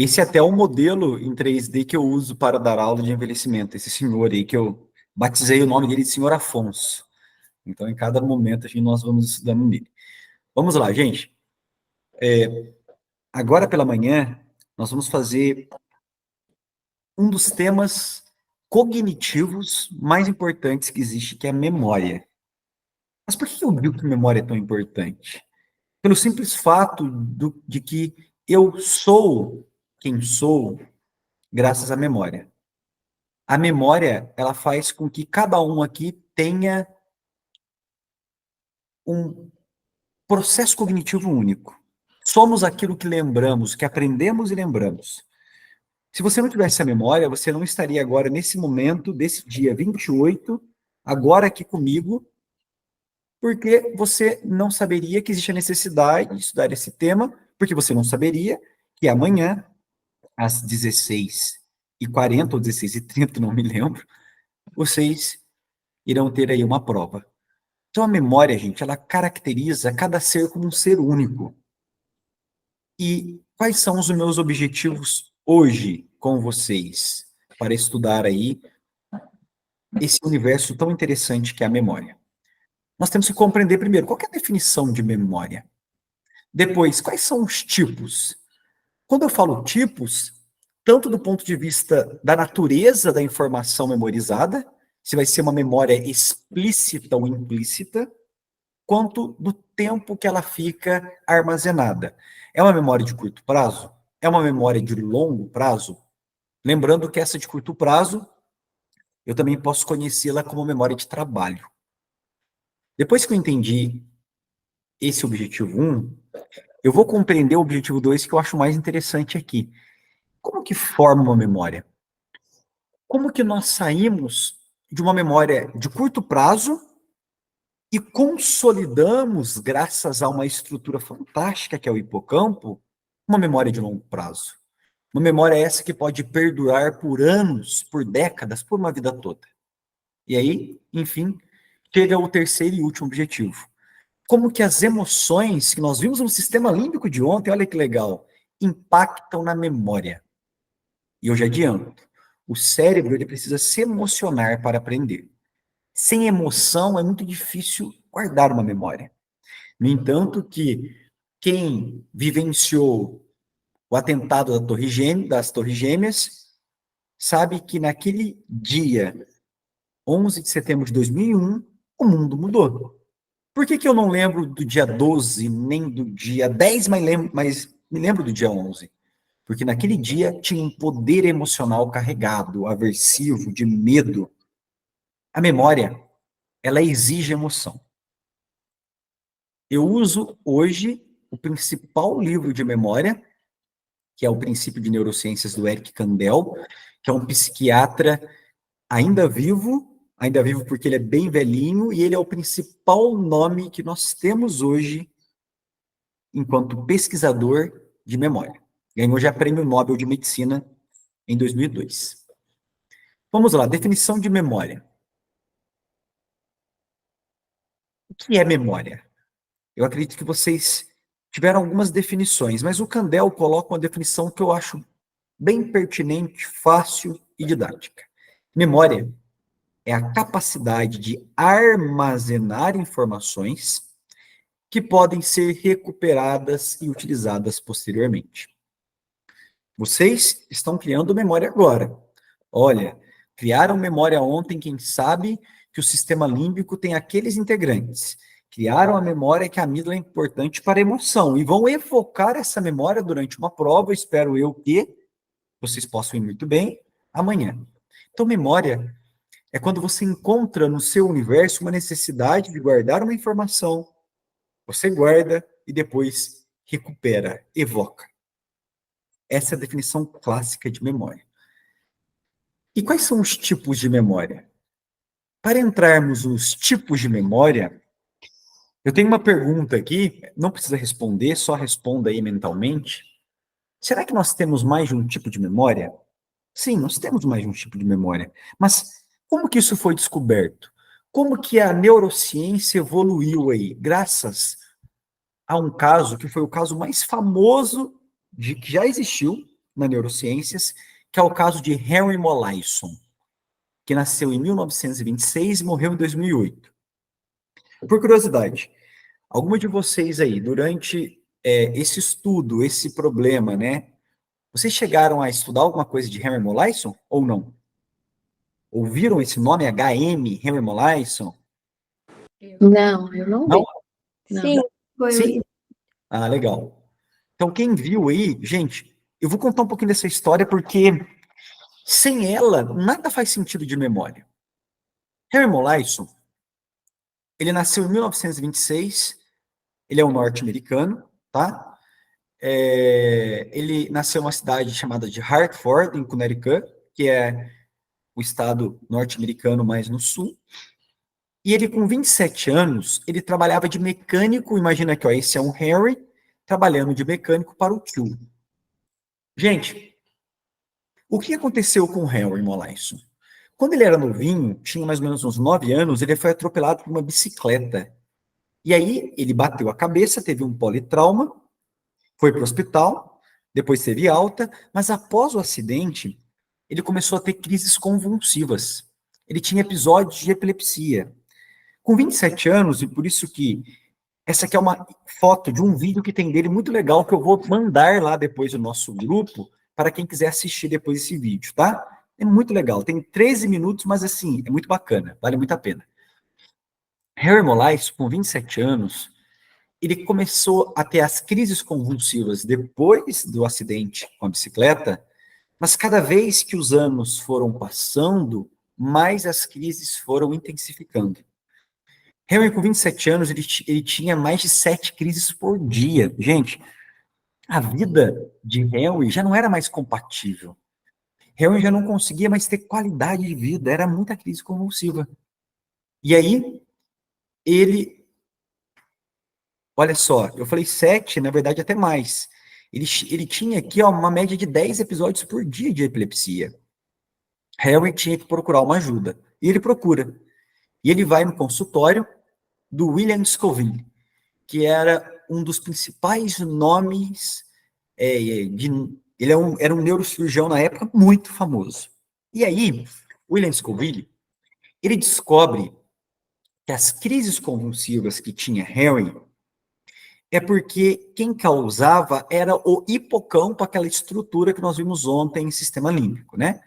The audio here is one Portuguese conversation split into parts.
Esse é até o modelo em 3D que eu uso para dar aula de envelhecimento. Esse senhor aí, que eu batizei o nome dele de Senhor Afonso. Então, em cada momento, nós vamos estudando nele. Vamos lá, gente. Agora pela manhã, nós vamos fazer um dos temas cognitivos mais importantes que existe, que é a memória. Mas por que eu digo que memória é tão importante? Pelo simples fato de que eu sou quem sou graças à memória. A memória, ela faz com que cada um aqui tenha um processo cognitivo único. Somos aquilo que lembramos, que aprendemos e lembramos. Se você não tivesse a memória, você não estaria agora, nesse momento, desse dia 28, agora aqui comigo, porque você não saberia que existe a necessidade de estudar esse tema, porque você não saberia que amanhã, às 16h40 ou 16h30, não me lembro, vocês irão ter aí uma prova. Então, a memória, gente, ela caracteriza cada ser como um ser único. E quais são os meus objetivos hoje com vocês para estudar aí esse universo tão interessante que é a memória? Nós temos que compreender primeiro qual que é a definição de memória. Depois, quais são os tipos? Quando eu falo tipos, tanto do ponto de vista da natureza da informação memorizada, se vai ser uma memória explícita ou implícita, quanto do tempo que ela fica armazenada. É uma memória de curto prazo? É uma memória de longo prazo? Lembrando que essa de curto prazo, eu também posso conhecê-la como memória de trabalho. Depois que eu entendi esse objetivo 1, eu vou compreender o objetivo 2, que eu acho mais interessante aqui. Como que forma uma memória? Como que nós saímos de uma memória de curto prazo e consolidamos, graças a uma estrutura fantástica que é o hipocampo, uma memória de longo prazo? Uma memória essa que pode perdurar por anos, por décadas, por uma vida toda. E aí, enfim, chega o terceiro e último objetivo. Como que as emoções que nós vimos no sistema límbico de ontem, olha que legal, impactam na memória. E eu já adianto, o cérebro ele precisa se emocionar para aprender. Sem emoção é muito difícil guardar uma memória. No entanto, que quem vivenciou o atentado das Torres Gêmeas sabe que naquele dia, 11 de setembro de 2001, o mundo mudou. Por que eu não lembro do dia 12, nem do dia 10, mas me lembro do dia 11? Porque naquele dia tinha um poder emocional carregado, aversivo, de medo. A memória, ela exige emoção. Eu uso hoje o principal livro de memória, que é o Princípio de Neurociências do Eric Kandel, que é um psiquiatra ainda vivo porque ele é bem velhinho, e ele é o principal nome que nós temos hoje enquanto pesquisador de memória. Ganhou já prêmio Nobel de Medicina em 2002. Vamos lá, definição de memória. O que é memória? Eu acredito que vocês tiveram algumas definições, mas o Kandel coloca uma definição que eu acho bem pertinente, fácil e didática. Memória é a capacidade de armazenar informações que podem ser recuperadas e utilizadas posteriormente. Vocês estão criando memória agora. Olha, criaram memória ontem, quem sabe que o sistema límbico tem aqueles integrantes. Criaram a memória que a amígdala é importante para a emoção e vão evocar essa memória durante uma prova, espero eu que vocês possam ir muito bem amanhã. Então, memória é quando você encontra no seu universo uma necessidade de guardar uma informação, você guarda e depois recupera, evoca. Essa é a definição clássica de memória. E quais são os tipos de memória? Para entrarmos nos tipos de memória, eu tenho uma pergunta aqui, não precisa responder, só responda aí mentalmente. Será que nós temos mais de um tipo de memória? Sim, nós temos mais de um tipo de memória. Mas como que isso foi descoberto? Como que a neurociência evoluiu aí? Graças a um caso que foi o caso mais famoso de que já existiu, na neurociências, que é o caso de Henry Molaison, que nasceu em 1926 e morreu em 2008. Por curiosidade, alguma de vocês aí, durante esse estudo, esse problema, né, vocês chegaram a estudar alguma coisa de Henry Molaison ou não? Ouviram esse nome HM, Henry Molaison? Não, eu não Não? vi. Não. Sim, foi Sim? Ah, legal. Então, quem viu aí, gente, eu vou contar um pouquinho dessa história porque sem ela, nada faz sentido de memória. Henry Molaison, ele nasceu em 1926, ele é um norte-americano, tá? Ele nasceu em uma cidade chamada de Hartford, em Connecticut, que é o estado norte-americano mais no sul. E ele, com 27 anos, ele trabalhava de mecânico. Imagina aqui, ó, esse é um Harry trabalhando de mecânico para o tio. Gente, o que aconteceu com o Harry Molaison? Quando ele era novinho, tinha mais ou menos uns 9 anos, ele foi atropelado por uma bicicleta. E aí ele bateu a cabeça, teve um politrauma, foi para o hospital, depois teve alta, mas após o acidente, ele começou a ter crises convulsivas. Ele tinha episódios de epilepsia. Com 27 anos, e por isso que essa aqui é uma foto de um vídeo que tem dele muito legal, que eu vou mandar lá depois no nosso grupo, para quem quiser assistir depois esse vídeo, tá? É muito legal, tem 13 minutos, mas assim, é muito bacana, vale muito a pena. Harry Molaison, com 27 anos, ele começou a ter as crises convulsivas depois do acidente com a bicicleta, mas cada vez que os anos foram passando, mais as crises foram intensificando. Henry, com 27 anos, ele tinha mais de 7 crises por dia. Gente, a vida de Henry já não era mais compatível. Henry já não conseguia mais ter qualidade de vida, era muita crise convulsiva. E aí, olha só, eu falei 7, na verdade até mais. Ele tinha aqui ó, uma média de 10 episódios por dia de epilepsia. Henry tinha que procurar uma ajuda. E ele procura. E ele vai no consultório do William Scoville, que era um dos principais nomes ele era um neurocirurgião na época muito famoso. E aí, William Scoville, ele descobre que as crises convulsivas que tinha Harry é porque quem causava era o hipocampo, aquela estrutura que nós vimos ontem em sistema límbico, né?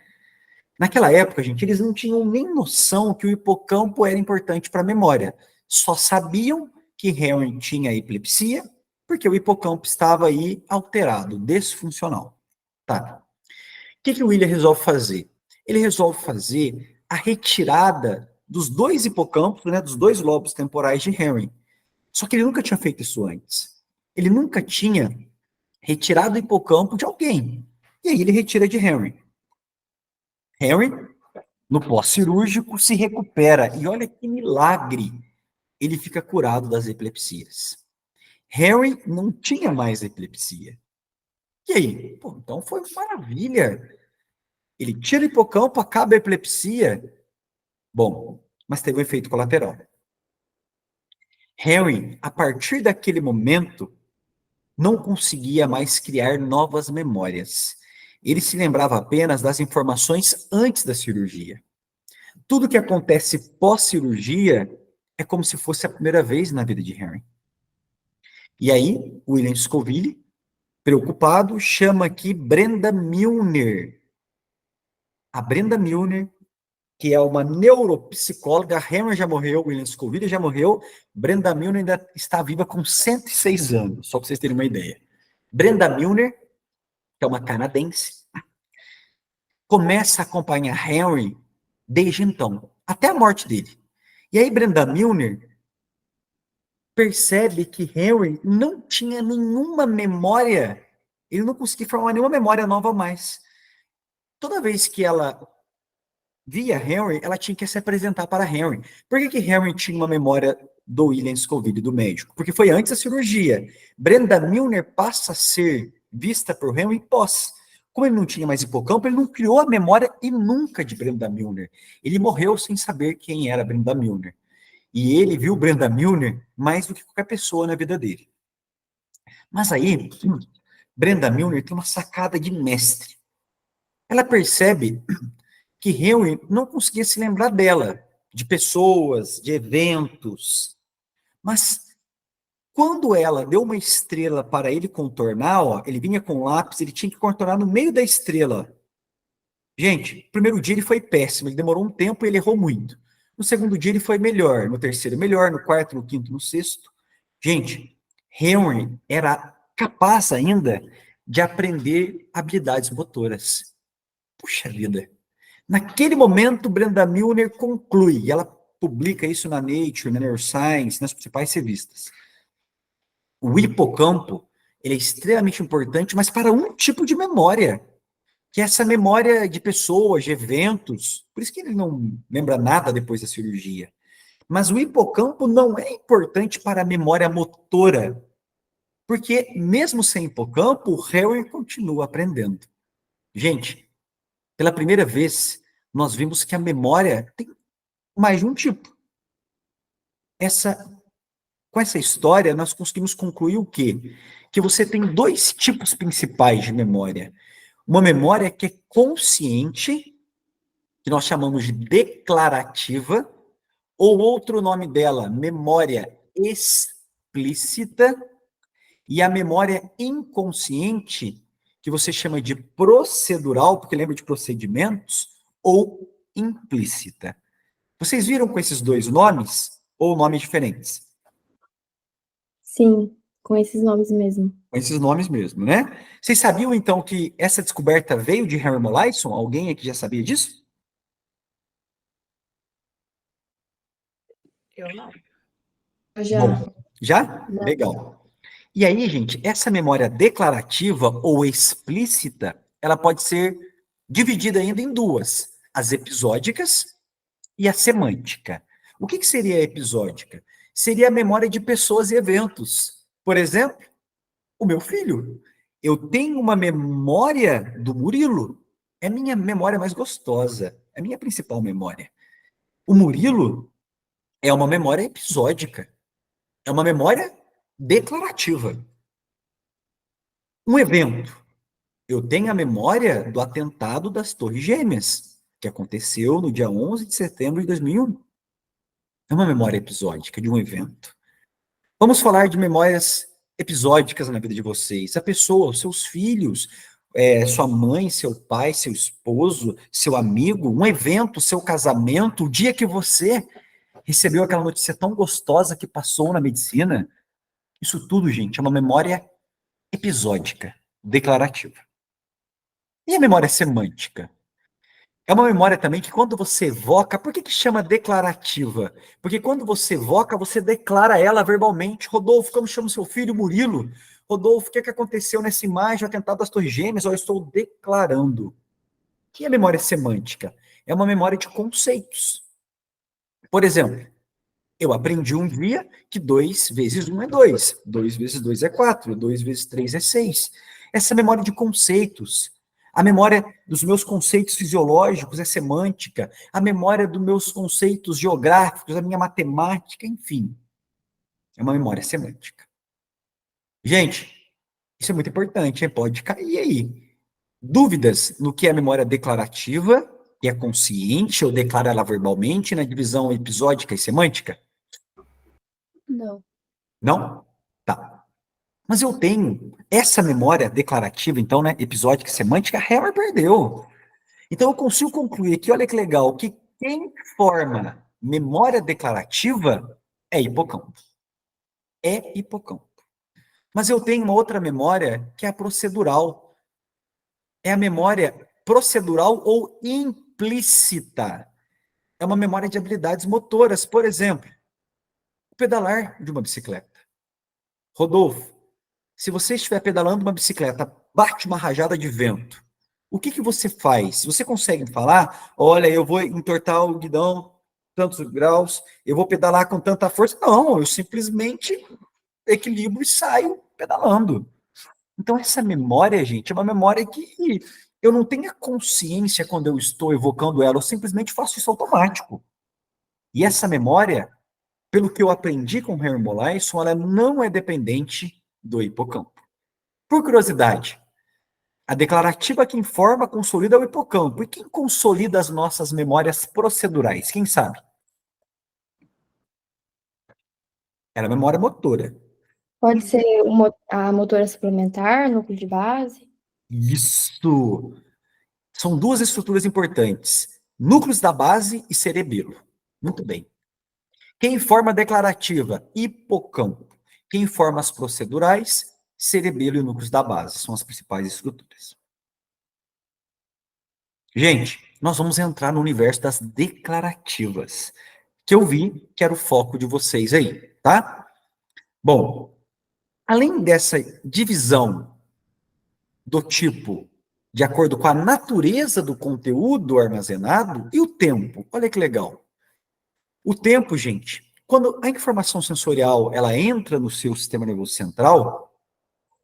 Naquela época, gente, eles não tinham nem noção que o hipocampo era importante para a memória. Só sabiam que Harry tinha epilepsia porque o hipocampo estava aí alterado, disfuncional. Tá. O que o William resolve fazer? Ele resolve fazer a retirada dos dois hipocampos, né, dos dois lobos temporais de Henry. Só que ele nunca tinha feito isso antes. Ele nunca tinha retirado o hipocampo de alguém. E aí ele retira de Henry. Henry, no pós-cirúrgico, se recupera. E olha que milagre! Ele fica curado das epilepsias. Henry não tinha mais epilepsia. E aí? Pô, então foi maravilha. Ele tira o hipocampo, acaba a epilepsia. Bom, mas teve um efeito colateral. Henry, a partir daquele momento, não conseguia mais criar novas memórias. Ele se lembrava apenas das informações antes da cirurgia. Tudo que acontece pós-cirurgia é como se fosse a primeira vez na vida de Henry. E aí, William Scoville, preocupado, chama aqui Brenda Milner. A Brenda Milner, que é uma neuropsicóloga, Henry já morreu, William Scoville já morreu, Brenda Milner ainda está viva com 106 anos, só para vocês terem uma ideia. Brenda Milner, que é uma canadense, começa a acompanhar Henry desde então, até a morte dele. E aí Brenda Milner percebe que Henry não tinha nenhuma memória, ele não conseguia formar nenhuma memória nova mais. Toda vez que ela via Henry, ela tinha que se apresentar para Henry. Por que Henry tinha uma memória do William Scoville, do médico? Porque foi antes da cirurgia. Brenda Milner passa a ser vista por Henry pós. Como ele não tinha mais hipocampo, ele não criou a memória e nunca de Brenda Milner. Ele morreu sem saber quem era Brenda Milner. E ele viu Brenda Milner mais do que qualquer pessoa na vida dele. Mas aí, Brenda Milner tem uma sacada de mestre. Ela percebe que Henry não conseguia se lembrar dela, de pessoas, de eventos. Mas quando ela deu uma estrela para ele contornar, ó, ele vinha com lápis, ele tinha que contornar no meio da estrela. Gente, o primeiro dia ele foi péssimo, ele demorou um tempo e ele errou muito. No segundo dia ele foi melhor, no terceiro melhor, no quarto, no quinto, no sexto. Gente, Henry era capaz ainda de aprender habilidades motoras. Puxa vida. Naquele momento, Brenda Milner conclui, e ela publica isso na Nature, na Neuroscience, nas principais revistas. O hipocampo, ele é extremamente importante, mas para um tipo de memória, que é essa memória de pessoas, de eventos. Por isso que ele não lembra nada depois da cirurgia. Mas o hipocampo não é importante para a memória motora, porque mesmo sem hipocampo, o Harry continua aprendendo. Gente, pela primeira vez, nós vimos que a memória tem mais de um tipo. Com essa história, nós conseguimos concluir o quê? Que você tem dois tipos principais de memória. Uma memória que é consciente, que nós chamamos de declarativa, ou outro nome dela, memória explícita, e a memória inconsciente, que você chama de procedural, porque lembra de procedimentos, ou implícita. Vocês viram com esses dois nomes, ou nomes diferentes? Sim, com esses nomes mesmo. Com esses nomes mesmo, né? Vocês sabiam, então, que essa descoberta veio de Henry Molaison? Alguém aqui já sabia disso? Eu não. Já. Bom, já? Não. Legal. E aí, gente, essa memória declarativa ou explícita, ela pode ser dividida ainda em duas: as episódicas e a semântica. O que seria a episódica? Seria a memória de pessoas e eventos. Por exemplo, o meu filho. Eu tenho uma memória do Murilo. É minha memória mais gostosa. É minha principal memória. O Murilo é uma memória episódica. É uma memória declarativa. Um evento. Eu tenho a memória do atentado das Torres Gêmeas, que aconteceu no dia 11 de setembro de 2001. É uma memória episódica de um evento. Vamos falar de memórias episódicas na vida de vocês. A pessoa, os seus filhos, sua mãe, seu pai, seu esposo, seu amigo, um evento, seu casamento, o dia que você recebeu aquela notícia tão gostosa que passou na medicina. Isso tudo, gente, é uma memória episódica, declarativa. E a memória semântica? É uma memória também que quando você evoca, por que chama declarativa? Porque quando você evoca, você declara ela verbalmente. Rodolfo, como chama o seu filho Murilo? Rodolfo, o que aconteceu nessa imagem, o atentado das Torres Gêmeas? Eu estou declarando. E a memória semântica? É uma memória de conceitos. Por exemplo, eu aprendi um dia que 2 vezes 1 é 2, 2 vezes 2 é 4, 2 vezes 3 é 6. Essa memória de conceitos. A memória dos meus conceitos fisiológicos é semântica. A memória dos meus conceitos geográficos, a minha matemática, enfim. É uma memória semântica. Gente, isso é muito importante, hein? Pode cair aí. Dúvidas no que é memória declarativa, que é consciente, eu declaro ela verbalmente, na divisão episódica e semântica? Não. Não? Tá. Mas eu tenho essa memória declarativa, então, né, episódica e semântica, Hammer perdeu. Então eu consigo concluir aqui, olha que legal, que quem forma memória declarativa é hipocampo. É hipocampo. Mas eu tenho uma outra memória que é a procedural. É a memória procedural ou implícita. É uma memória de habilidades motoras. Por exemplo, o pedalar de uma bicicleta. Rodolfo, se você estiver pedalando uma bicicleta, bate uma rajada de vento, o que você faz? Você consegue falar, olha, eu vou entortar o guidão tantos graus, eu vou pedalar com tanta força? Não, eu simplesmente equilibro e saio pedalando. Então, essa memória, gente, é uma memória que eu não tenho a consciência quando eu estou evocando ela, eu simplesmente faço isso automático. E essa memória, pelo que eu aprendi com o Henry Molaison, ela não é dependente do hipocampo. Por curiosidade, a declarativa que informa, consolida o hipocampo. E quem consolida as nossas memórias procedurais? Quem sabe? Era a memória motora. Pode ser a motora suplementar, núcleo de base. Isso! São duas estruturas importantes. Núcleos da base e cerebelo. Muito bem. Quem forma a declarativa? Hipocampo. Quem forma as procedurais? Cerebelo e núcleos da base. São as principais estruturas. Gente, nós vamos entrar no universo das declarativas, que eu vi que era o foco de vocês aí, tá? Bom, além dessa divisão do tipo de acordo com a natureza do conteúdo armazenado e o tempo, olha que legal. O tempo, gente, quando a informação sensorial ela entra no seu sistema nervoso central,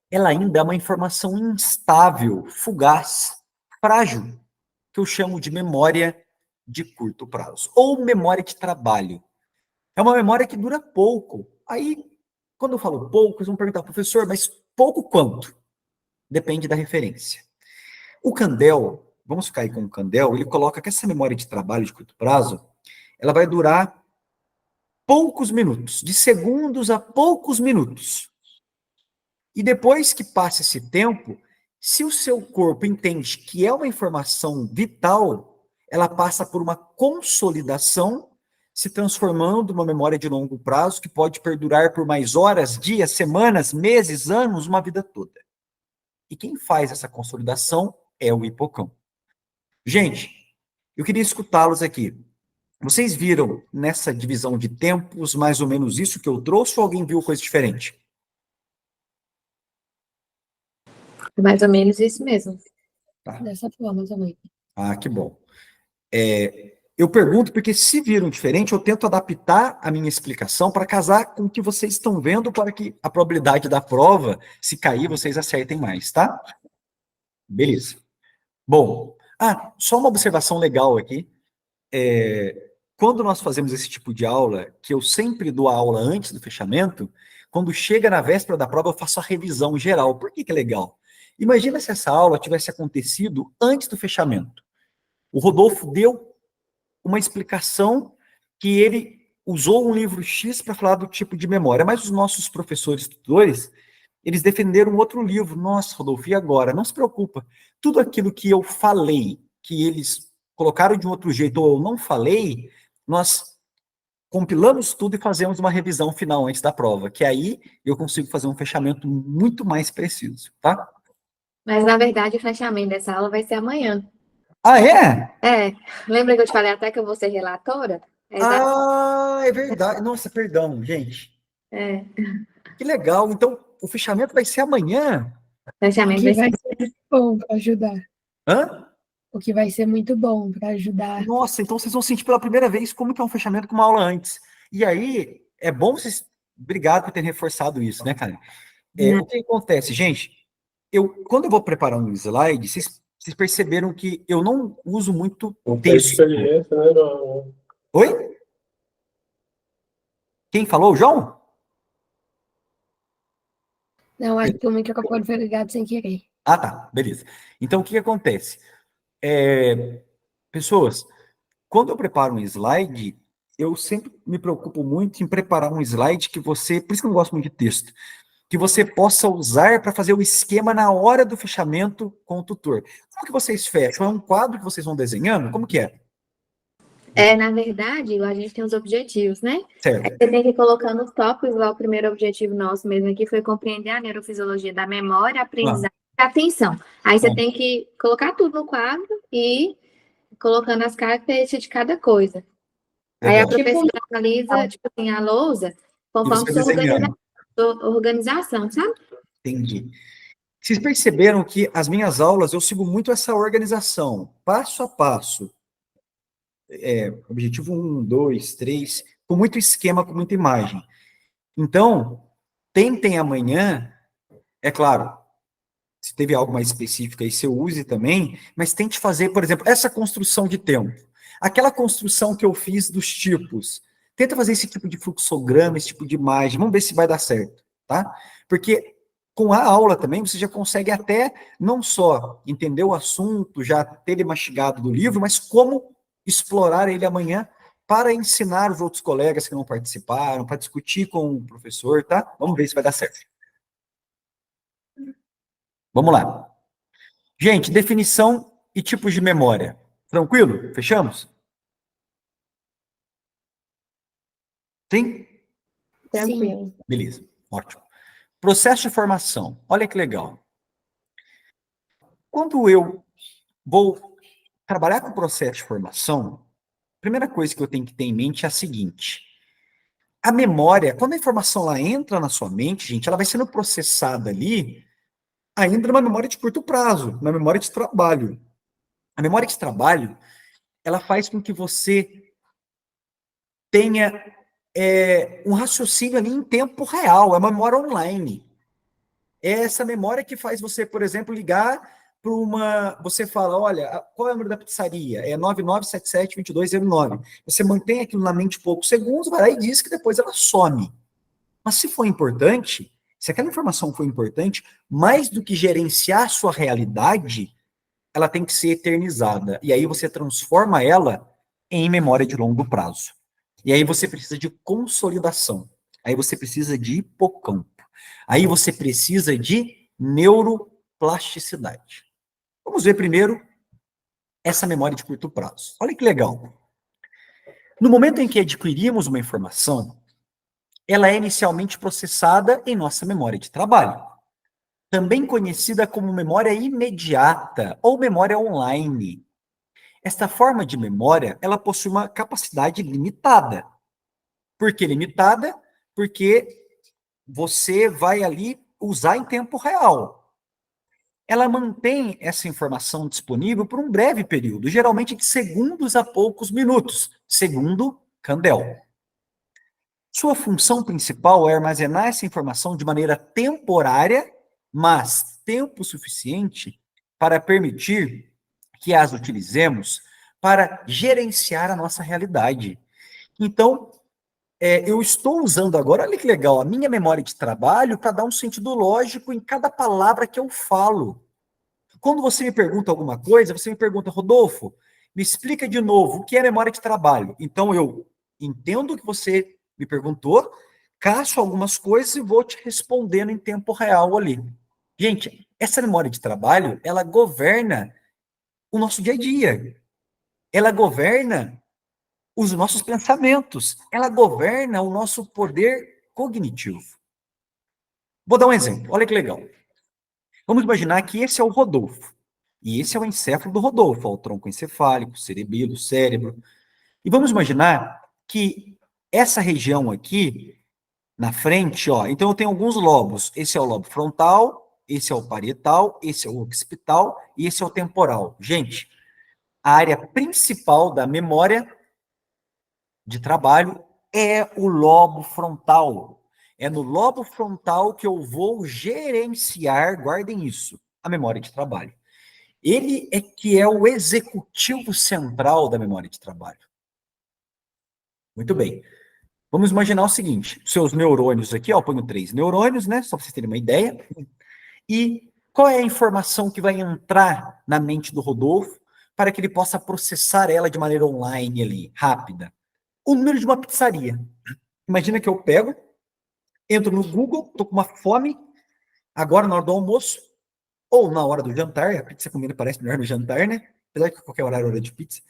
ela ainda é uma informação instável, fugaz, frágil, que eu chamo de memória de curto prazo, ou memória de trabalho. É uma memória que dura pouco. Aí, quando eu falo pouco, vocês vão perguntar, professor, mas pouco quanto? Depende da referência. O Candel, vamos ficar aí com o Candel, ele coloca que essa memória de trabalho de curto prazo, ela vai durar poucos minutos, de segundos a poucos minutos. E depois que passa esse tempo, se o seu corpo entende que é uma informação vital, ela passa por uma consolidação, se transformando numa memória de longo prazo que pode perdurar por mais horas, dias, semanas, meses, anos, uma vida toda. E quem faz essa consolidação é o hipocampo. Gente, eu queria escutá-los aqui. Vocês viram nessa divisão de tempos mais ou menos isso que eu trouxe ou alguém viu coisa diferente? Mais ou menos isso mesmo. Tá. Dessa forma também. Ah, que bom. Eu pergunto porque se viram diferente, eu tento adaptar a minha explicação para casar com o que vocês estão vendo para que a probabilidade da prova, se cair, vocês acertem mais, tá? Beleza. Bom, só uma observação legal aqui. Quando nós fazemos esse tipo de aula, que eu sempre dou a aula antes do fechamento, quando chega na véspera da prova, eu faço a revisão geral. Por que que é legal? Imagina se essa aula tivesse acontecido antes do fechamento. O Rodolfo deu uma explicação que ele usou um livro X para falar do tipo de memória, mas os nossos professores tutores, eles defenderam outro livro. Nossa, Rodolfo, e agora? Não se preocupa. Tudo aquilo que eu falei, que eles colocaram de um outro jeito ou eu não falei, nós compilamos tudo e fazemos uma revisão final antes da prova, que aí eu consigo fazer um fechamento muito mais preciso, tá? Mas, na verdade, o fechamento dessa aula vai ser amanhã. Ah, é? Lembra que eu te falei até que eu vou ser relatora? É verdade. Nossa, perdão, gente. Que legal. Então, o fechamento vai ser amanhã? Fechamento Que vai vai ser bom para ajudar. Hã? O que vai ser muito bom para ajudar. Nossa, então vocês vão sentir pela primeira vez como que é um fechamento com uma aula antes. E aí, é bom vocês... Obrigado por ter reforçado isso, né, cara? O que acontece, gente? Quando eu vou preparar um slide, vocês perceberam que eu não uso muito texto. Né, não. Oi? Quem falou, João? Não, acho que o microfone foi ligado sem querer. Ah, tá, beleza. Então, o que acontece? Pessoas, quando eu preparo um slide, eu sempre me preocupo muito em preparar um slide que você, por isso que eu não gosto muito de texto, que você possa usar para fazer o esquema na hora do fechamento com o tutor. Como que vocês fecham? É um quadro que vocês vão desenhando? Como que é? Na verdade, a gente tem os objetivos, né? Certo. Aí você tem que ir colocando os tópicos, lá o primeiro objetivo nosso mesmo aqui foi compreender a neurofisiologia da memória, aprendizagem e atenção. Aí você tem que colocar tudo no quadro e ir colocando as características de cada coisa. Aí a professora analisa, tipo assim, a lousa, conforme sua organização, sabe? Entendi. Vocês perceberam que as minhas aulas, eu sigo muito essa organização, passo a passo. Objetivo 1, 2, 3, com muito esquema, com muita imagem. Então, tentem amanhã, é claro, se teve algo mais específico aí, você use também, mas tente fazer, por exemplo, essa construção de tempo. Aquela construção que eu fiz dos tipos. Tenta fazer esse tipo de fluxograma, esse tipo de imagem. Vamos ver se vai dar certo, tá? Porque Com a aula também, você já consegue até não só entender o assunto, já ter ele mastigado do livro, mas como explorar ele amanhã para ensinar os outros colegas que não participaram, para discutir com o professor, tá? Vamos ver se vai dar certo. Vamos lá. Gente, definição e tipos de memória. Tranquilo? Fechamos? Sim? Tranquilo. Beleza, ótimo. Processo de formação. Olha que legal. Quando eu vou trabalhar com o processo de formação, a primeira coisa que eu tenho que ter em mente é a seguinte: a memória, quando a informação lá entra na sua mente, gente, ela vai sendo processada ali, ainda numa memória de curto prazo, uma memória de trabalho. A memória de trabalho, ela faz com que você tenha um raciocínio ali em tempo real, é uma memória online. É essa memória que faz você, por exemplo, ligar para uma. Você fala, olha, qual é o número da pizzaria? É 9977-2209. Você mantém aquilo na mente poucos segundos, vai lá e diz que depois ela some. Mas se for importante, se aquela informação for importante, mais do que gerenciar a sua realidade, ela tem que ser eternizada. E aí você transforma ela em memória de longo prazo. E aí você precisa de consolidação. Aí você precisa de hipocampo. Aí você precisa de neuroplasticidade. Vamos ver primeiro essa memória de curto prazo. Olha que legal. No momento em que adquirimos uma informação, ela é inicialmente processada em nossa memória de trabalho, também conhecida como memória imediata ou memória online. Esta forma de memória, ela possui uma capacidade limitada. Por que limitada? Porque você vai ali usar em tempo real. Ela mantém essa informação disponível por um breve período, geralmente de segundos a poucos minutos, segundo Candel. Sua função principal é armazenar essa informação de maneira temporária, mas tempo suficiente para permitir que as utilizemos para gerenciar a nossa realidade. Então, eu estou usando agora, olha que legal, a minha memória de trabalho para dar um sentido lógico em cada palavra que eu falo. Quando você me pergunta alguma coisa, você me pergunta, Rodolfo, me explica de novo o que é memória de trabalho. Então, eu entendo o que você me perguntou, caço algumas coisas e vou te respondendo em tempo real ali. Gente, essa memória de trabalho, ela governa o nosso dia a dia. Ela governa os nossos pensamentos. Ela governa o nosso poder cognitivo. Vou dar um exemplo. Olha que legal. Vamos imaginar que esse é o Rodolfo. E esse é o encéfalo do Rodolfo, o tronco encefálico, cerebelo, cérebro. E vamos imaginar que essa região aqui, na frente, ó, então eu tenho alguns lobos. Esse é o lobo frontal, esse é o parietal, esse é o occipital e esse é o temporal. Gente, a área principal da memória de trabalho é o lobo frontal. É no lobo frontal que eu vou gerenciar, guardem isso, a memória de trabalho. Ele é que é o executivo central da memória de trabalho. Muito bem. Vamos imaginar o seguinte, seus neurônios aqui, ó, eu ponho 3 neurônios, né, só para vocês terem uma ideia. E qual é a informação que vai entrar na mente do Rodolfo para que ele possa processar ela de maneira online ali, rápida? O número de uma pizzaria. Imagina que eu pego, entro no Google, tô com uma fome, agora na hora do almoço, ou na hora do jantar, a pizza comida parece melhor no jantar, né? Apesar que qualquer horário é hora de pizza.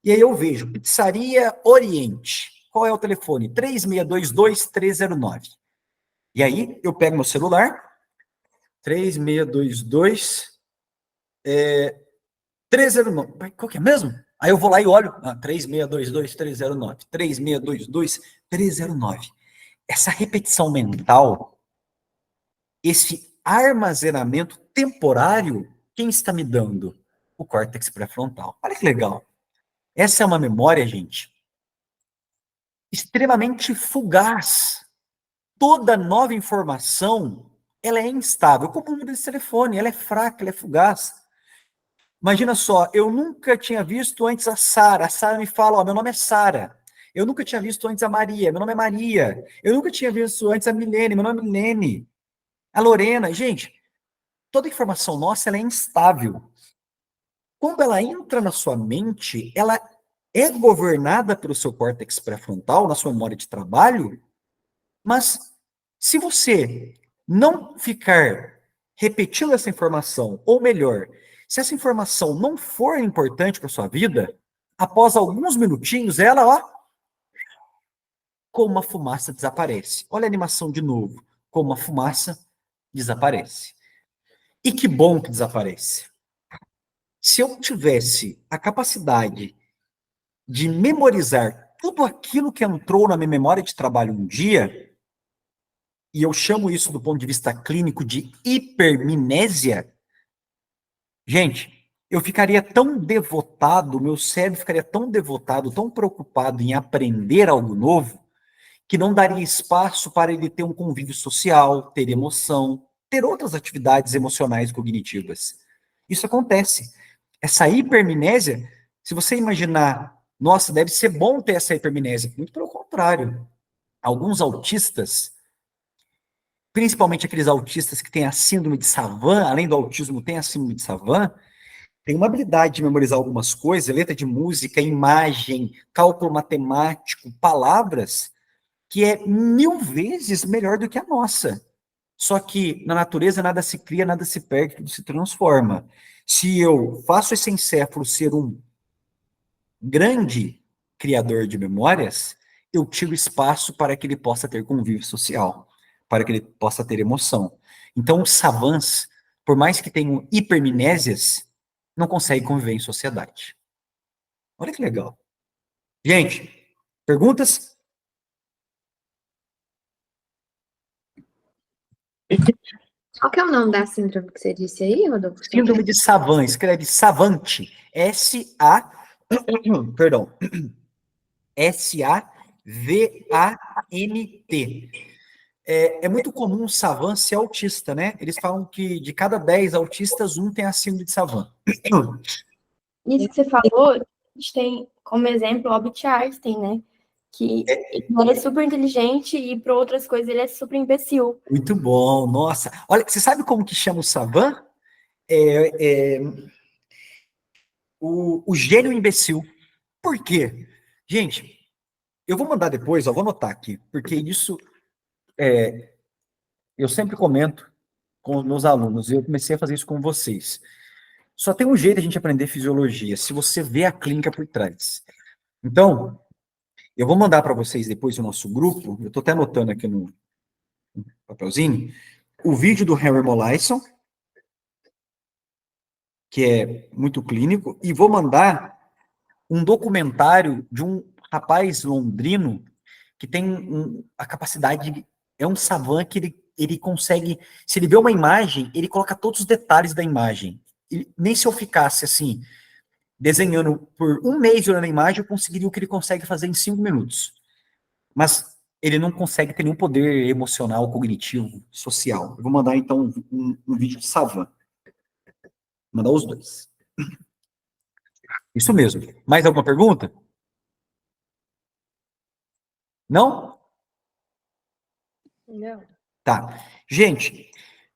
E aí eu vejo, Pizzaria Oriente. Qual é o telefone? 3622-309. E aí eu pego meu celular, 3622 309. Qual que é mesmo? Aí eu vou lá e olho, 3622-309. 3622-309. Essa repetição mental, esse armazenamento temporário, quem está me dando? O córtex pré-frontal. Olha que legal. Essa é uma memória, gente, extremamente fugaz. Toda nova informação, ela é instável, como o número de telefone, ela é fraca, ela é fugaz. Imagina só, eu nunca tinha visto antes a Sara. A Sara me fala, ó, meu nome é Sara. Eu nunca tinha visto antes a Maria, meu nome é Maria. Eu nunca tinha visto antes a Milene, meu nome é Milene. A Lorena, gente, toda informação nossa ela é instável. Quando ela entra na sua mente, ela é governada pelo seu córtex pré-frontal, na sua memória de trabalho, mas se você não ficar repetindo essa informação, ou melhor, se essa informação não for importante para sua vida, após alguns minutinhos, ela, ó, como uma fumaça desaparece. Olha a animação de novo. Como uma fumaça desaparece. E que bom que desaparece. Se eu tivesse a capacidade de memorizar tudo aquilo que entrou na minha memória de trabalho um dia, e eu chamo isso do ponto de vista clínico de hipermnésia, gente, eu ficaria tão devotado, meu cérebro ficaria tão devotado, tão preocupado em aprender algo novo, que não daria espaço para ele ter um convívio social, ter emoção, ter outras atividades emocionais e cognitivas. Isso acontece. Essa hipermnésia, se você imaginar, nossa, deve ser bom ter essa hipermnésia. Muito pelo contrário. Alguns autistas, principalmente aqueles autistas que têm a síndrome de Savant, além do autismo, têm a síndrome de Savant, têm uma habilidade de memorizar algumas coisas, letra de música, imagem, cálculo matemático, palavras, que é 1000 vezes melhor do que a nossa. Só que na natureza nada se cria, nada se perde, tudo se transforma. Se eu faço esse encéfalo ser um grande criador de memórias, eu tiro espaço para que ele possa ter convívio social, para que ele possa ter emoção. Então, os savants, por mais que tenham hipermnésias, não conseguem conviver em sociedade. Olha que legal. Gente, perguntas? Qual que é o nome da síndrome que você disse aí, Rodolfo? Síndrome de Savant, escreve Savant, S-A, perdão, S-A-V-A-N-T. É muito comum o Savant ser autista, né? Eles falam que de cada 10 autistas, um tem a síndrome de Savant. Isso que você falou, a gente tem como exemplo o Albert Einstein, né? Que ele é super inteligente e para outras coisas ele é super imbecil. Muito bom, nossa. Olha, você sabe como que chama o Savant? O gênio imbecil. Por quê? Gente, eu vou mandar depois, ó, vou anotar aqui, porque isso eu sempre comento com os meus alunos, e eu comecei a fazer isso com vocês. Só tem um jeito de a gente aprender fisiologia, se você vê a clínica por trás. Então, eu vou mandar para vocês depois no nosso grupo, eu estou até anotando aqui no papelzinho, o vídeo do Henry Molaison, que é muito clínico, e vou mandar um documentário de um rapaz londrino que tem a capacidade, é um savant que ele consegue, se ele vê uma imagem, ele coloca todos os detalhes da imagem. Nem se eu ficasse assim, desenhando por um mês olhando a imagem, eu conseguiria o que ele consegue fazer em 5 minutos. Mas ele não consegue ter nenhum poder emocional, cognitivo, social. Eu vou mandar, então, um vídeo de savant. Vou mandar os dois. Isso mesmo. Mais alguma pergunta? Não? Não. Tá. Gente,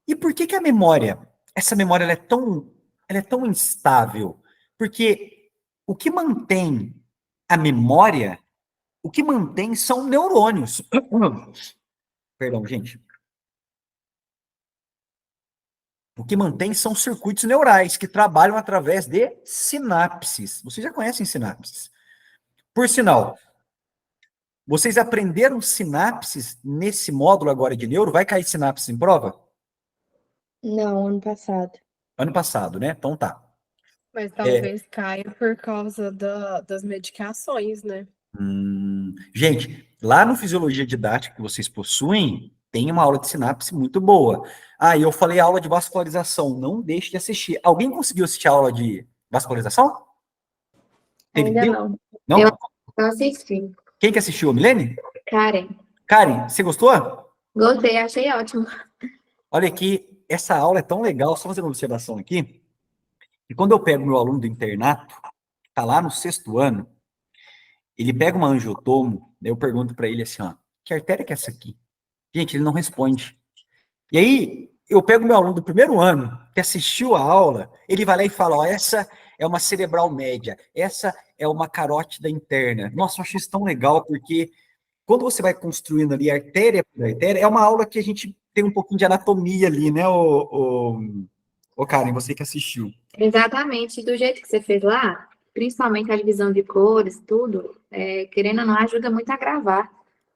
e por que que a memória, essa memória ela é tão instável? Porque o que mantém a memória, o que mantém são neurônios. Perdão, gente. O que mantém são circuitos neurais que trabalham através de sinapses. Vocês já conhecem sinapses. Por sinal, vocês aprenderam sinapses nesse módulo agora de neuro? Vai cair sinapses em prova? Não, ano passado. Ano passado, né? Então tá. Mas talvez caia por causa das medicações, né? Gente, lá no Fisiologia Didática que vocês possuem, tem uma aula de sinapse muito boa. Ah, e eu falei aula de vascularização. Não deixe de assistir. Alguém conseguiu assistir a aula de vascularização? Teve Ainda tempo? não. Não? Eu assisti. Quem que assistiu? Milene? Karen, Karen, você gostou? gostei, achei ótimo. Olha aqui, essa aula é tão legal, só fazendo uma observação aqui, que quando eu pego meu aluno do internato, que tá lá no 6º ano, ele pega uma angiotomo, daí eu pergunto para ele assim, ó, que artéria que é essa aqui? Gente, ele não responde. E aí, eu pego meu aluno do primeiro ano, que assistiu a aula, ele vai lá e fala, ó, essa é uma cerebral média, essa é uma carótida interna. Nossa, eu acho isso tão legal, porque quando você vai construindo ali artéria por artéria, é uma aula que a gente tem um pouquinho de anatomia ali, né, o Karen, você que assistiu. Exatamente, do jeito que você fez lá, principalmente a divisão de cores, tudo, querendo ou não, ajuda muito a gravar.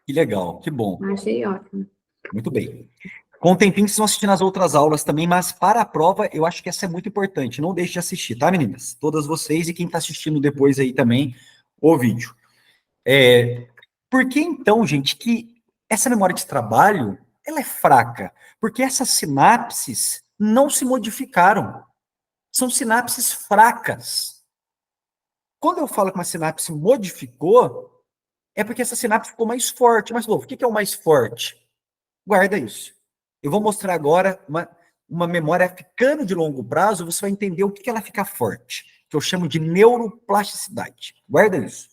Que legal, que bom. Achei ótimo. Muito bem. Com o tempinho, vocês vão assistir nas outras aulas também, mas para a prova, eu acho que essa é muito importante. Não deixe de assistir, tá, meninas? Todas vocês e quem está assistindo depois aí também o vídeo. Por que então, gente, que essa memória de trabalho, ela é fraca? Porque essas sinapses não se modificaram. São sinapses fracas. Quando eu falo que uma sinapse modificou, é porque essa sinapse ficou mais forte. Mas, novo, o que é o mais forte? Guarda isso. Eu vou mostrar agora uma memória ficando de longo prazo, você vai entender o que ela fica forte, que eu chamo de neuroplasticidade. Guarda isso.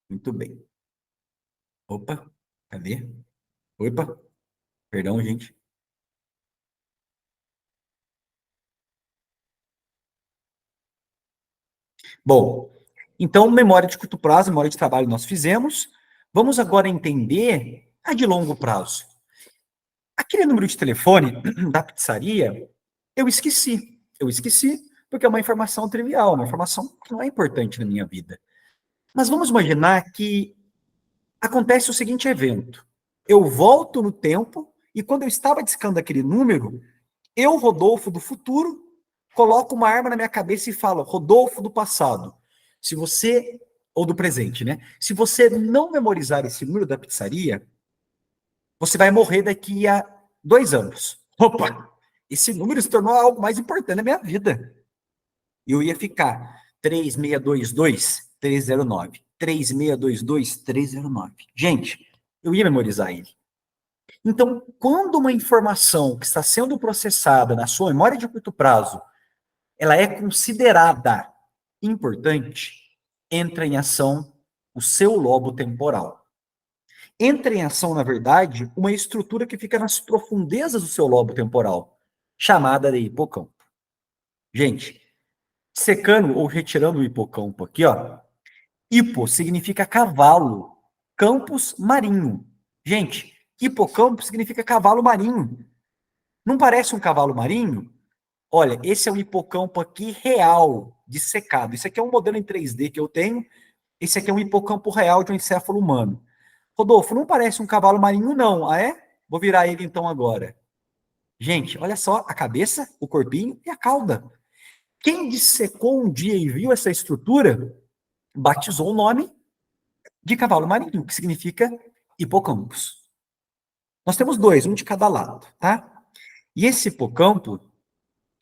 Muito bem. Opa, cadê? Opa, perdão, gente. Bom, então, memória de curto prazo, memória de trabalho nós fizemos. Vamos agora entender a de longo prazo. Aquele número de telefone da pizzaria, eu esqueci. Eu esqueci porque é uma informação trivial, uma informação que não é importante na minha vida. Mas vamos imaginar que acontece o seguinte evento. Eu volto no tempo e quando eu estava discando aquele número, eu, Rodolfo do futuro, coloco uma arma na minha cabeça e falo, Rodolfo do passado, se você, ou do presente, né? Se você não memorizar esse número da pizzaria, você vai morrer daqui a 2 anos. Opa! Esse número se tornou algo mais importante na minha vida. E eu ia ficar 3622-309. 3622-309. Gente, eu ia memorizar ele. Então, quando uma informação que está sendo processada na sua memória de curto prazo, ela é considerada importante, entra em ação o seu lobo temporal. Entra em ação, na verdade, uma estrutura que fica nas profundezas do seu lobo temporal, chamada de hipocampo. Gente, secando ou retirando o hipocampo aqui, ó. Hipo significa cavalo, campus marinho. Gente, hipocampo significa cavalo marinho. Não parece um cavalo marinho? Olha, esse é um hipocampo aqui real, dissecado. Isso aqui é um modelo em 3D que eu tenho. Esse aqui é um hipocampo real de um encéfalo humano. Rodolfo, não parece um cavalo marinho, não. Ah, é? Vou virar ele então agora. Gente, olha só a cabeça, o corpinho e a cauda. Quem dissecou um dia e viu essa estrutura, batizou o nome de cavalo marinho, que significa hipocampus. Nós temos 2, um de cada lado, tá? E esse hipocampo,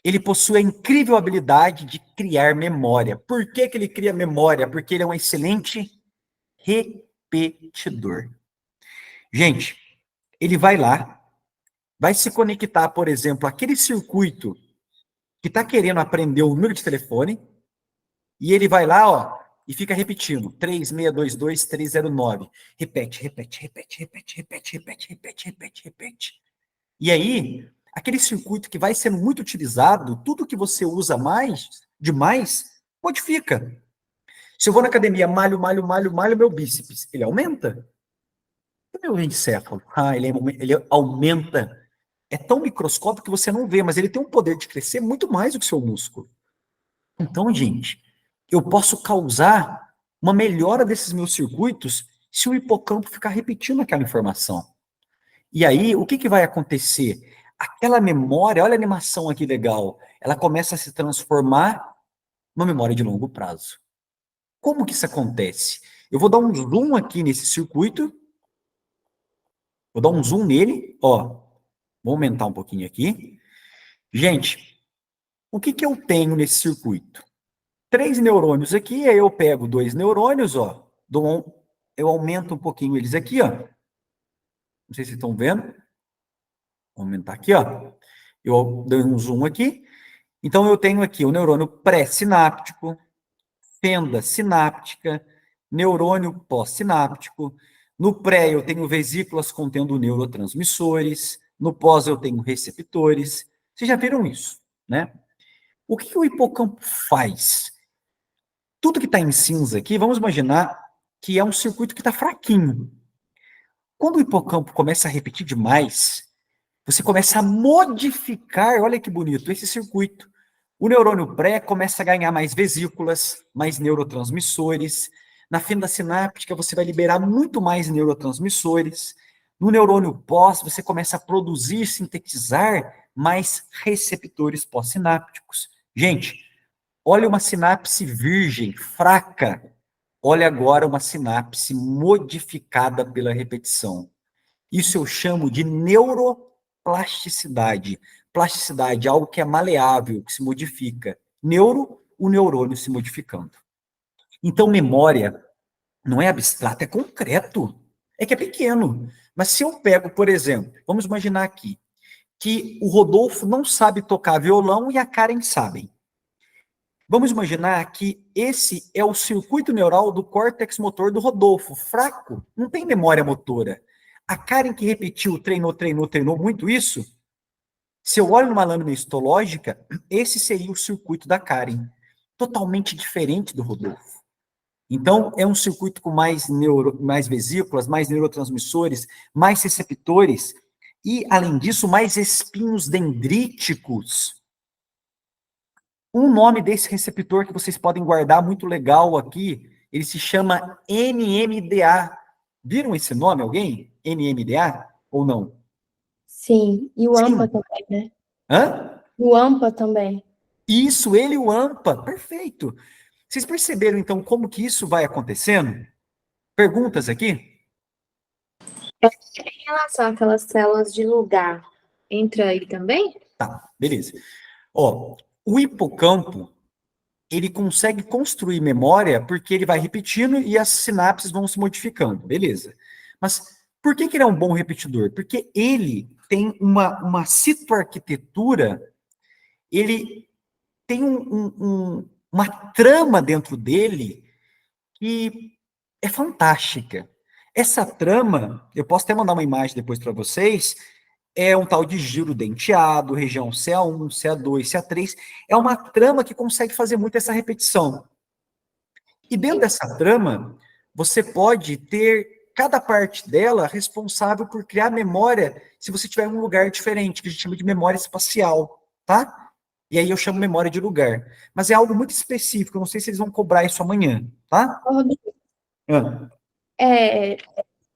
ele possui a incrível habilidade de criar memória. Por que ele cria memória? Porque ele é um excelente repetidor. Gente, ele vai lá, vai se conectar, por exemplo, àquele circuito que está querendo aprender o número de telefone, e ele vai lá, ó, e fica repetindo, 3622-309. Repete, repete, repete, repete, repete, repete, repete, repete, repete. E aí, aquele circuito que vai sendo muito utilizado, tudo que você usa demais, modifica. Se eu vou na academia, malho meu bíceps, ele aumenta. E meu encéfalo? Ele aumenta. É tão microscópico que você não vê, mas ele tem um poder de crescer muito mais do que o seu músculo. Então, gente, eu posso causar uma melhora desses meus circuitos se o hipocampo ficar repetindo aquela informação. E aí, o que vai acontecer? Aquela memória, olha a animação aqui legal, ela começa a se transformar numa memória de longo prazo. Como que isso acontece? Eu vou dar um zoom aqui nesse circuito, vou dar um zoom nele, ó, vou aumentar um pouquinho aqui. Gente, o que eu tenho nesse circuito? 3 neurônios aqui, aí eu pego 2 neurônios, ó, eu aumento um pouquinho eles aqui, ó. Não sei se estão vendo. Vou aumentar aqui, ó. Eu dei um zoom aqui. Então, eu tenho aqui o neurônio pré-sináptico, fenda sináptica, neurônio pós-sináptico, No pré, eu tenho vesículas contendo neurotransmissores. No pós, eu tenho receptores. Vocês já viram isso, né? O que o hipocampo faz? Tudo que está em cinza aqui, vamos imaginar que é um circuito que está fraquinho. Quando o hipocampo começa a repetir demais, você começa a modificar, olha que bonito, esse circuito. O neurônio pré começa a ganhar mais vesículas, mais neurotransmissores. Na fenda sináptica, você vai liberar muito mais neurotransmissores. No neurônio pós, você começa a produzir, sintetizar mais receptores pós-sinápticos. Gente, olha uma sinapse virgem, fraca. Olha agora uma sinapse modificada pela repetição. Isso eu chamo de neuroplasticidade. Plasticidade é algo que é maleável, que se modifica. Neuro, o neurônio se modificando. Então, memória não é abstrato, é concreto. É que é pequeno. Mas se eu pego, por exemplo, vamos imaginar aqui, que o Rodolfo não sabe tocar violão e a Karen sabem. Vamos imaginar que esse é o circuito neural do córtex motor do Rodolfo, fraco, não tem memória motora. A Karen que repetiu, treinou muito isso, se eu olho numa lâmina histológica, esse seria o circuito da Karen, totalmente diferente do Rodolfo. Então, é um circuito com mais vesículas, mais neurotransmissores, mais receptores, e, além disso, mais espinhos dendríticos. Um nome desse receptor que vocês podem guardar muito legal aqui, ele se chama NMDA. Viram esse nome, alguém? NMDA ou não? Sim, e o Sim. AMPA também, né? Hã? O AMPA também. Isso, ele e o AMPA, perfeito. Vocês perceberam, então, como que isso vai acontecendo? Perguntas aqui? Em relação àquelas células de lugar, entra aí também? Tá, beleza. Ó, o hipocampo, ele consegue construir memória porque ele vai repetindo e as sinapses vão se modificando, beleza. Mas por que ele é um bom repetidor? Porque ele tem uma citoarquitetura, ele tem uma trama dentro dele que é fantástica. Essa trama, eu posso até mandar uma imagem depois para vocês, é um tal de giro denteado, região CA1, CA2, CA3, é uma trama que consegue fazer muito essa repetição. E dentro dessa trama, você pode ter cada parte dela responsável por criar memória se você tiver um lugar diferente, que a gente chama de memória espacial, tá? E aí eu chamo memória de lugar. Mas é algo muito específico, eu não sei se eles vão cobrar isso amanhã, tá? Ô, Rodrigo, Ah,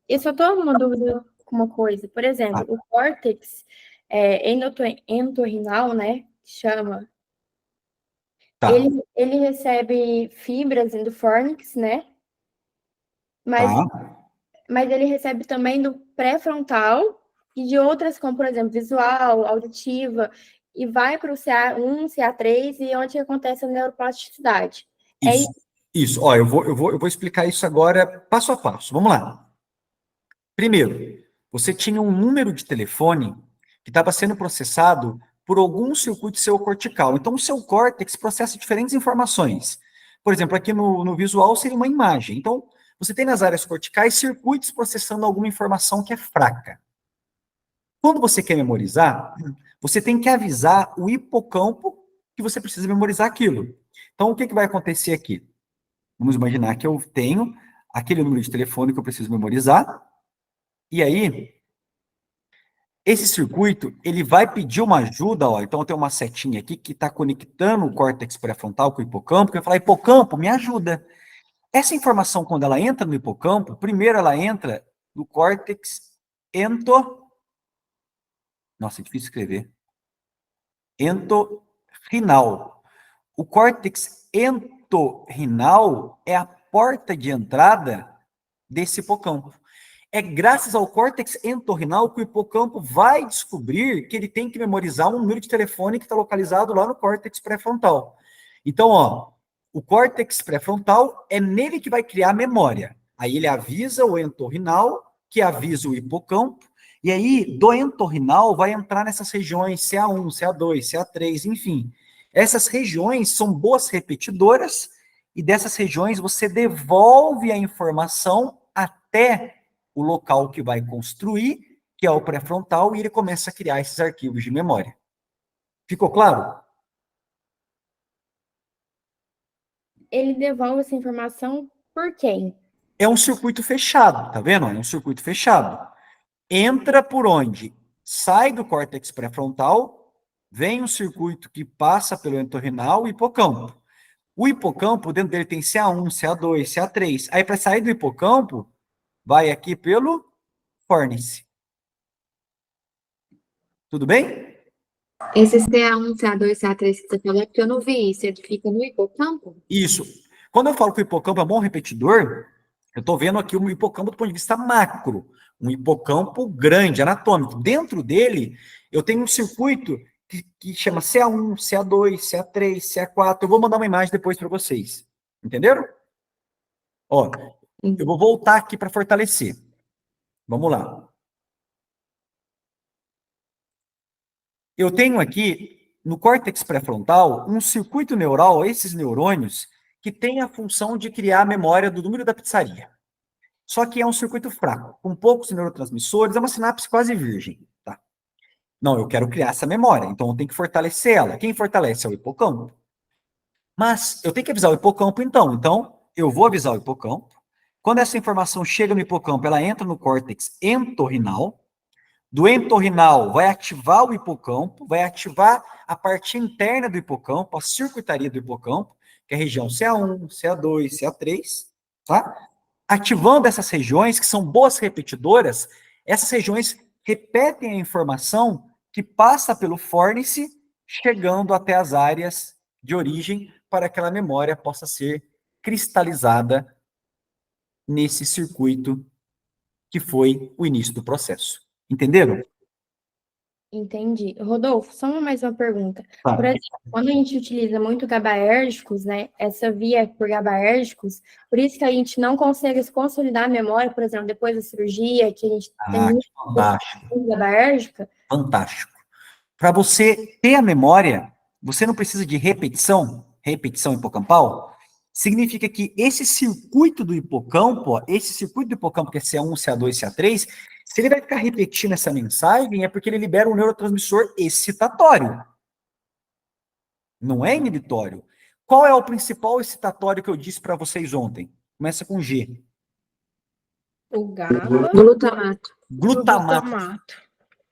eu só tô uma dúvida com uma coisa. Por exemplo, o córtex entorrinal, né, chama, tá. ele recebe fibras endofórnicas, né, mas, Tá. mas ele recebe também do pré-frontal e de outras, como, por exemplo, visual, auditiva, e vai para o CA1, CA3, e onde acontece a neuroplasticidade. É Isso. Isso. Ó, eu vou explicar isso agora passo a passo. Vamos lá. Primeiro, você tinha um número de telefone que estava sendo processado por algum circuito seu cortical. Então, o seu córtex processa diferentes informações. Por exemplo, aqui no visual seria uma imagem. Então, você tem nas áreas corticais circuitos processando alguma informação que é fraca. Quando você quer memorizar, você tem que avisar o hipocampo que você precisa memorizar aquilo. Então, o que vai acontecer aqui? Vamos imaginar que eu tenho aquele número de telefone que eu preciso memorizar, e aí, esse circuito, ele vai pedir uma ajuda, ó, então tem uma setinha aqui que está conectando o córtex pré-frontal com o hipocampo, que vai falar, hipocampo, me ajuda. Essa informação, quando ela entra no hipocampo, primeiro ela entra no córtex Nossa, é difícil escrever. Entorrinal. O córtex entorrinal é a porta de entrada desse hipocampo. É graças ao córtex entorrinal que o hipocampo vai descobrir que ele tem que memorizar um número de telefone que está localizado lá no córtex pré-frontal. Então, ó, o córtex pré-frontal é nele que vai criar a memória. Aí ele avisa o entorrinal, que avisa o hipocampo, e aí do entorrinal vai entrar nessas regiões CA1, CA2, CA3, enfim. Essas regiões são boas repetidoras, e dessas regiões você devolve a informação até o local que vai construir, que é o pré-frontal, e ele começa a criar esses arquivos de memória. Ficou claro? Ele devolve essa informação por quem? É um circuito fechado, tá vendo? É um circuito fechado. Entra por onde? Sai do córtex pré-frontal, vem um circuito que passa pelo entorrinal e hipocampo. O hipocampo, dentro dele tem CA1, CA2, CA3. Aí, para sair do hipocampo, vai aqui pelo fórnice. Tudo bem? Esse CA1, CA2, CA3 que você falou, é porque eu não vi isso. Ele fica no hipocampo? Isso. Quando eu falo que o hipocampo é bom repetidor, eu estou vendo aqui um hipocampo do ponto de vista macro. Um hipocampo grande, anatômico. Dentro dele, eu tenho um circuito que chama CA1, CA2, CA3, CA4. Eu vou mandar uma imagem depois para vocês. Entenderam? Ó, eu vou voltar aqui para fortalecer. Vamos lá. Eu tenho aqui, no córtex pré-frontal, um circuito neural, esses neurônios, que tem a função de criar a memória do número da pizzaria. Só que é um circuito fraco, com poucos neurotransmissores, é uma sinapse quase virgem. Tá? Não, eu quero criar essa memória, então eu tenho que fortalecer ela. Quem fortalece é o hipocampo. Mas eu tenho que avisar o hipocampo, então. Então, eu vou avisar o hipocampo. Quando essa informação chega no hipocampo, ela entra no córtex entorrinal. Do entorrinal vai ativar o hipocampo, vai ativar a parte interna do hipocampo, a circuitaria do hipocampo, que é a região CA1, CA2, CA3, tá? Ativando essas regiões, que são boas repetidoras, essas regiões repetem a informação que passa pelo fórnice, chegando até as áreas de origem, para que aquela memória possa ser cristalizada nesse circuito que foi o início do processo. Entenderam? Entendi. Rodolfo, só mais uma pergunta. Tá. Por exemplo, quando a gente utiliza muito GABAérgicos, né, essa via por GABAérgicos, por isso que a gente não consegue se consolidar a memória, por exemplo, depois da cirurgia, que a gente tem muito Fantástico. GABAérgica. Fantástico. Para você ter a memória, você não precisa de repetição hipocampal. Significa que esse circuito do hipocampo, esse circuito do hipocampo que é CA1, CA2, CA3, se ele vai ficar repetindo essa mensagem, é porque ele libera um neurotransmissor excitatório. Não é inibitório. Qual é o principal excitatório que eu disse para vocês ontem? Começa com G. O GABA. Glutamato. Glutamato.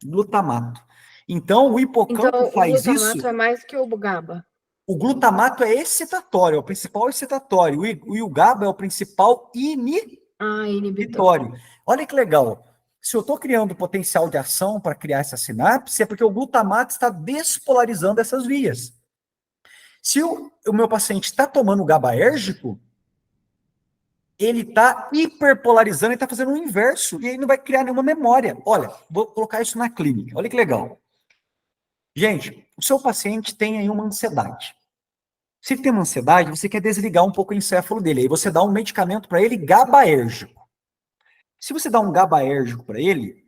Glutamato. Então, o hipocampo Então, faz o glutamato isso. é mais que o GABA. O glutamato é excitatório, é o principal excitatório. O GABA é o principal Ah, inibitor. inibitório. Olha que legal. Se eu estou criando potencial de ação para criar essa sinapse, é porque o glutamato está despolarizando essas vias. Se o meu paciente está tomando GABAérgico, ele está hiperpolarizando e está fazendo o inverso. E aí não vai criar nenhuma memória. Olha, vou colocar isso na clínica. Olha que legal. Gente, o seu paciente tem aí uma ansiedade. Se ele tem uma ansiedade, você quer desligar um pouco o encéfalo dele. Aí você dá um medicamento para ele GABAérgico. Se você dá um GABAérgico para ele,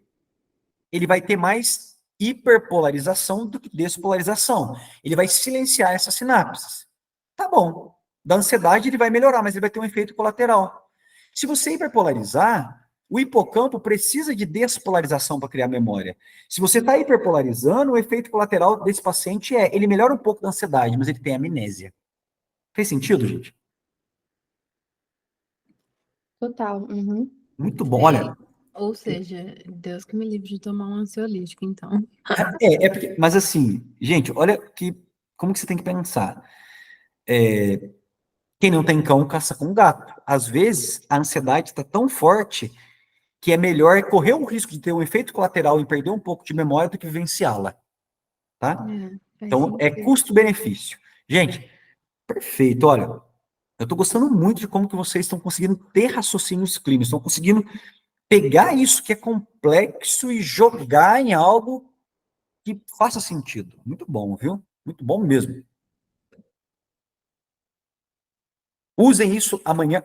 ele vai ter mais hiperpolarização do que despolarização. Ele vai silenciar essas sinapses. Tá bom. Da ansiedade ele vai melhorar, mas ele vai ter um efeito colateral. Se você hiperpolarizar, o hipocampo precisa de despolarização para criar memória. Se você está hiperpolarizando, o efeito colateral desse paciente ele melhora um pouco da ansiedade, mas ele tem amnésia. Fez sentido, gente? Total. Uhum. Muito bom. Olha, Ou seja, Deus que me livre de tomar um ansiolítico, então. mas assim, gente, olha como que você tem que pensar. Quem não tem cão, caça com gato. Às vezes, a ansiedade está tão forte que é melhor correr o risco de ter um efeito colateral e perder um pouco de memória do que vivenciá-la. Tá? Então, é custo-benefício. Gente, perfeito. Olha, eu estou gostando muito de como que vocês estão conseguindo ter raciocínios clínicos, estão conseguindo pegar isso que é complexo e jogar em algo que faça sentido. Muito bom, viu? Muito bom mesmo. Usem isso amanhã.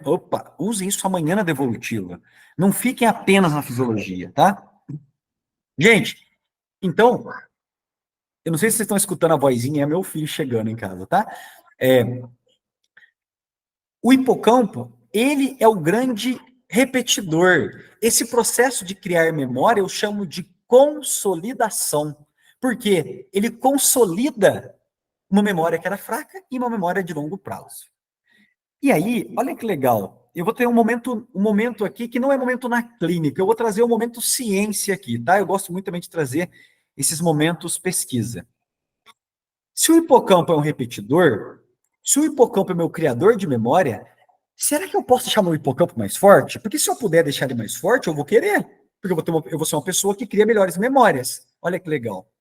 Usem isso amanhã na devolutiva. Não fiquem apenas na fisiologia, tá? Gente, então, eu não sei se vocês estão escutando a vozinha, é meu filho chegando em casa, tá? O hipocampo, ele é o grande repetidor. Esse processo de criar memória eu chamo de consolidação. Por quê? Ele consolida uma memória que era fraca e uma memória de longo prazo. E aí, olha que legal. Eu vou ter um momento aqui que não é momento na clínica, eu vou trazer um momento ciência aqui, tá? Eu gosto muito também de trazer esses momentos pesquisa. Se o hipocampo é um repetidor, se o hipocampo é meu criador de memória, será que eu posso deixar meu hipocampo mais forte? Porque se eu puder deixar ele mais forte, eu vou querer. Porque eu vou ser uma pessoa que cria melhores memórias. Olha que legal.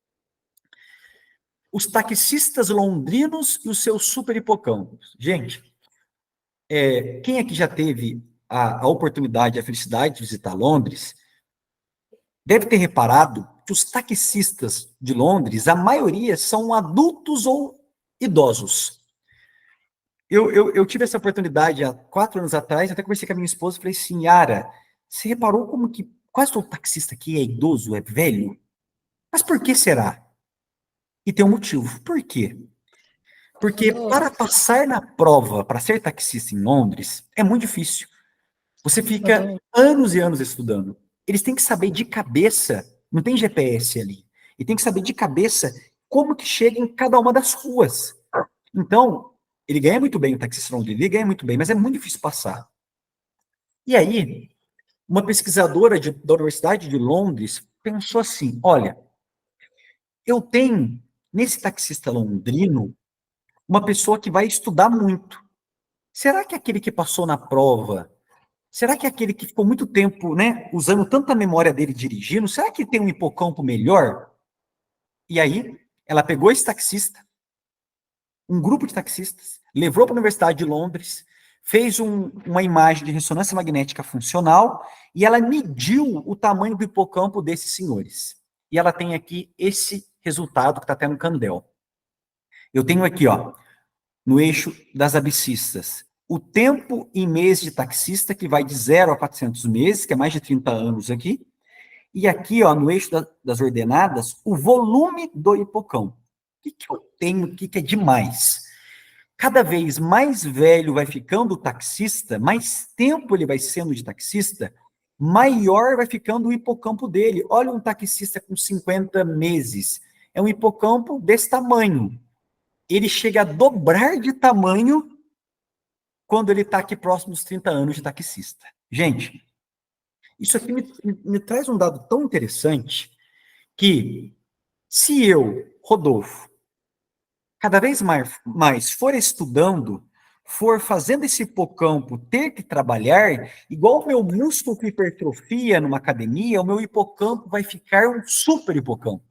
Os taxistas londrinos e os seus super hipocampos. Gente, quem aqui já teve a oportunidade, a felicidade de visitar Londres, deve ter reparado que os taxistas de Londres, a maioria são adultos ou idosos. Eu tive essa oportunidade há 4 anos atrás, até conversei com a minha esposa e falei assim, Yara, você reparou como que quase todo taxista aqui é idoso, é velho? Mas por que será? E tem um motivo. Por quê? Porque para passar na prova, para ser taxista em Londres, é muito difícil. Você fica anos e anos estudando. Eles têm que saber de cabeça, não tem GPS ali, e tem que saber de cabeça como que chega em cada uma das ruas. Então, ele ganha muito bem, o taxista londrino, ele ganha muito bem, mas é muito difícil passar. E aí, uma pesquisadora da Universidade de Londres pensou assim, olha, eu tenho, nesse taxista londrino, uma pessoa que vai estudar muito. Será que aquele que passou na prova, será que aquele que ficou muito tempo, né, usando tanta memória dele dirigindo, será que tem um hipocampo melhor? E aí, ela pegou esse taxista, um grupo de taxistas, levou para a Universidade de Londres, fez uma imagem de ressonância magnética funcional e ela mediu o tamanho do hipocampo desses senhores. E ela tem aqui esse resultado que está até no Candel. Eu tenho aqui, ó, no eixo das abscissas, o tempo em mês de taxista, que vai de 0 a 400 meses, que é mais de 30 anos aqui, e aqui, ó, no eixo das ordenadas, o volume do hipocampo. O que eu tenho aqui que é demais? Cada vez mais velho vai ficando o taxista, mais tempo ele vai sendo de taxista, maior vai ficando o hipocampo dele. Olha um taxista com 50 meses. É um hipocampo desse tamanho. Ele chega a dobrar de tamanho quando ele está aqui próximo dos 30 anos de taxista. Gente, isso aqui me traz um dado tão interessante que se eu, Rodolfo, cada vez mais for estudando, for fazendo esse hipocampo ter que trabalhar, igual o meu músculo que hipertrofia numa academia, o meu hipocampo vai ficar um super hipocampo.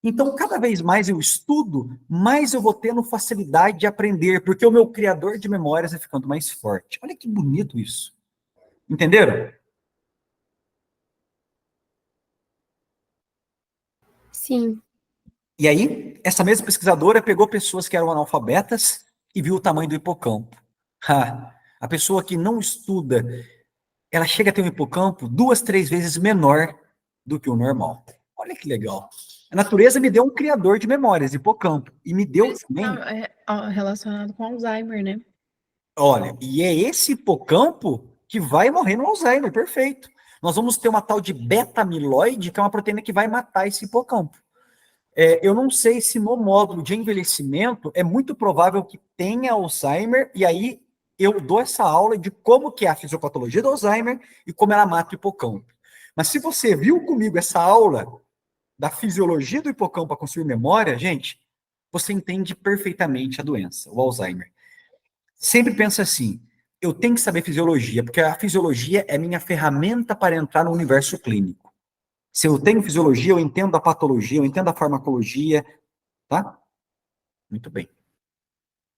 Então, cada vez mais eu estudo, mais eu vou tendo facilidade de aprender, porque o meu criador de memórias vai ficando mais forte. Olha que bonito isso. Entenderam? Sim. E aí, essa mesma pesquisadora pegou pessoas que eram analfabetas e viu o tamanho do hipocampo. A pessoa que não estuda, ela chega a ter um hipocampo 2, 3 vezes menor do que o normal. Olha que legal. A natureza me deu um criador de memórias, hipocampo, e me deu também. Relacionado com Alzheimer, né? Olha, e é esse hipocampo que vai morrer no Alzheimer, perfeito. Nós vamos ter uma tal de beta-amiloide, que é uma proteína que vai matar esse hipocampo. Eu não sei se no módulo de envelhecimento é muito provável que tenha Alzheimer, e aí eu dou essa aula de como que é a fisiopatologia do Alzheimer e como ela mata o hipocampo. Mas se você viu comigo essa aula da fisiologia do hipocampo para construir memória, gente, você entende perfeitamente a doença, o Alzheimer. Sempre pensa assim, eu tenho que saber fisiologia, porque a fisiologia é minha ferramenta para entrar no universo clínico. Se eu tenho fisiologia, eu entendo a patologia, eu entendo a farmacologia, tá? Muito bem.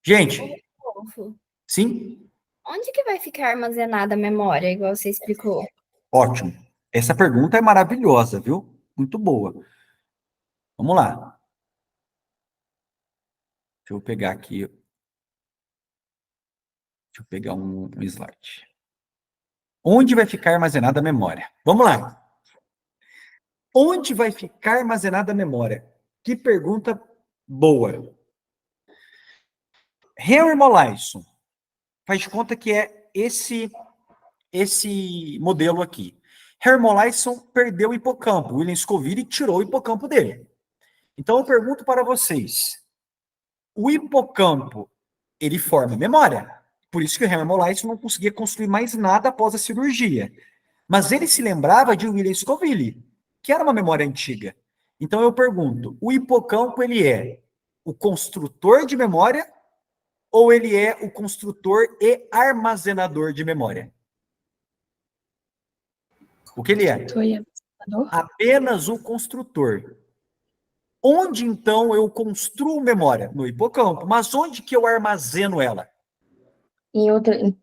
Gente, Rodolfo, sim? onde que vai ficar armazenada a memória, igual você explicou? Ótimo. Essa pergunta é maravilhosa, viu? Muito boa. Vamos lá. Deixa eu pegar aqui. Deixa eu pegar um slide. Onde vai ficar armazenada a memória? Vamos lá. Onde vai ficar armazenada a memória? Que pergunta boa. Henry Molaison faz de conta que é esse esse modelo aqui. Hermolyson perdeu o hipocampo, William Scoville tirou o hipocampo dele. Então eu pergunto para vocês, o hipocampo, ele forma memória. Por isso que o Hermolyson não conseguia construir mais nada após a cirurgia. Mas ele se lembrava de William Scoville, que era uma memória antiga. Então eu pergunto, o hipocampo ele é o construtor de memória ou ele é o construtor e armazenador de memória? O que ele é? Apenas o construtor. Onde, então, eu construo memória? No hipocampo. Mas onde que eu armazeno ela? Em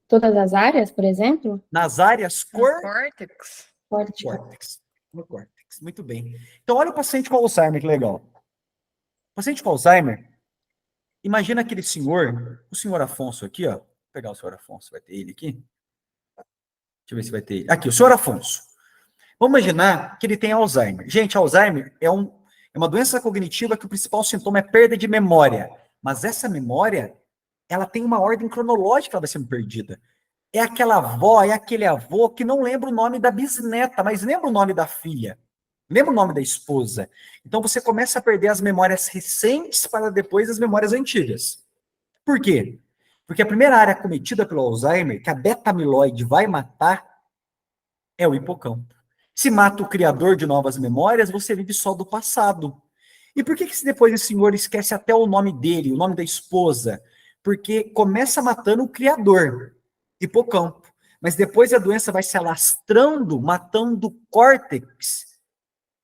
todas as áreas, por exemplo? Nas áreas Córtex. córtex. No córtex. Muito bem. Então, olha o paciente com Alzheimer, que legal. O paciente com Alzheimer, imagina aquele senhor, o senhor Afonso aqui, ó. Vou pegar o senhor Afonso, vai ter ele aqui. Deixa eu ver se vai ter ele. Aqui, o senhor Afonso. Vamos imaginar que ele tem Alzheimer. Gente, Alzheimer é uma doença cognitiva que o principal sintoma é perda de memória. Mas essa memória, ela tem uma ordem cronológica, ela vai sendo perdida. É aquela avó, é aquele avô que não lembra o nome da bisneta, mas lembra o nome da filha. Lembra o nome da esposa. Então você começa a perder as memórias recentes para depois as memórias antigas. Por quê? Porque a primeira área cometida pelo Alzheimer, que a beta-amiloide vai matar, é o hipocampo. Se mata o criador de novas memórias, você vive só do passado. E por que depois esse senhor esquece até o nome dele, o nome da esposa? Porque começa matando o criador, hipocampo. Mas depois a doença vai se alastrando, matando o córtex.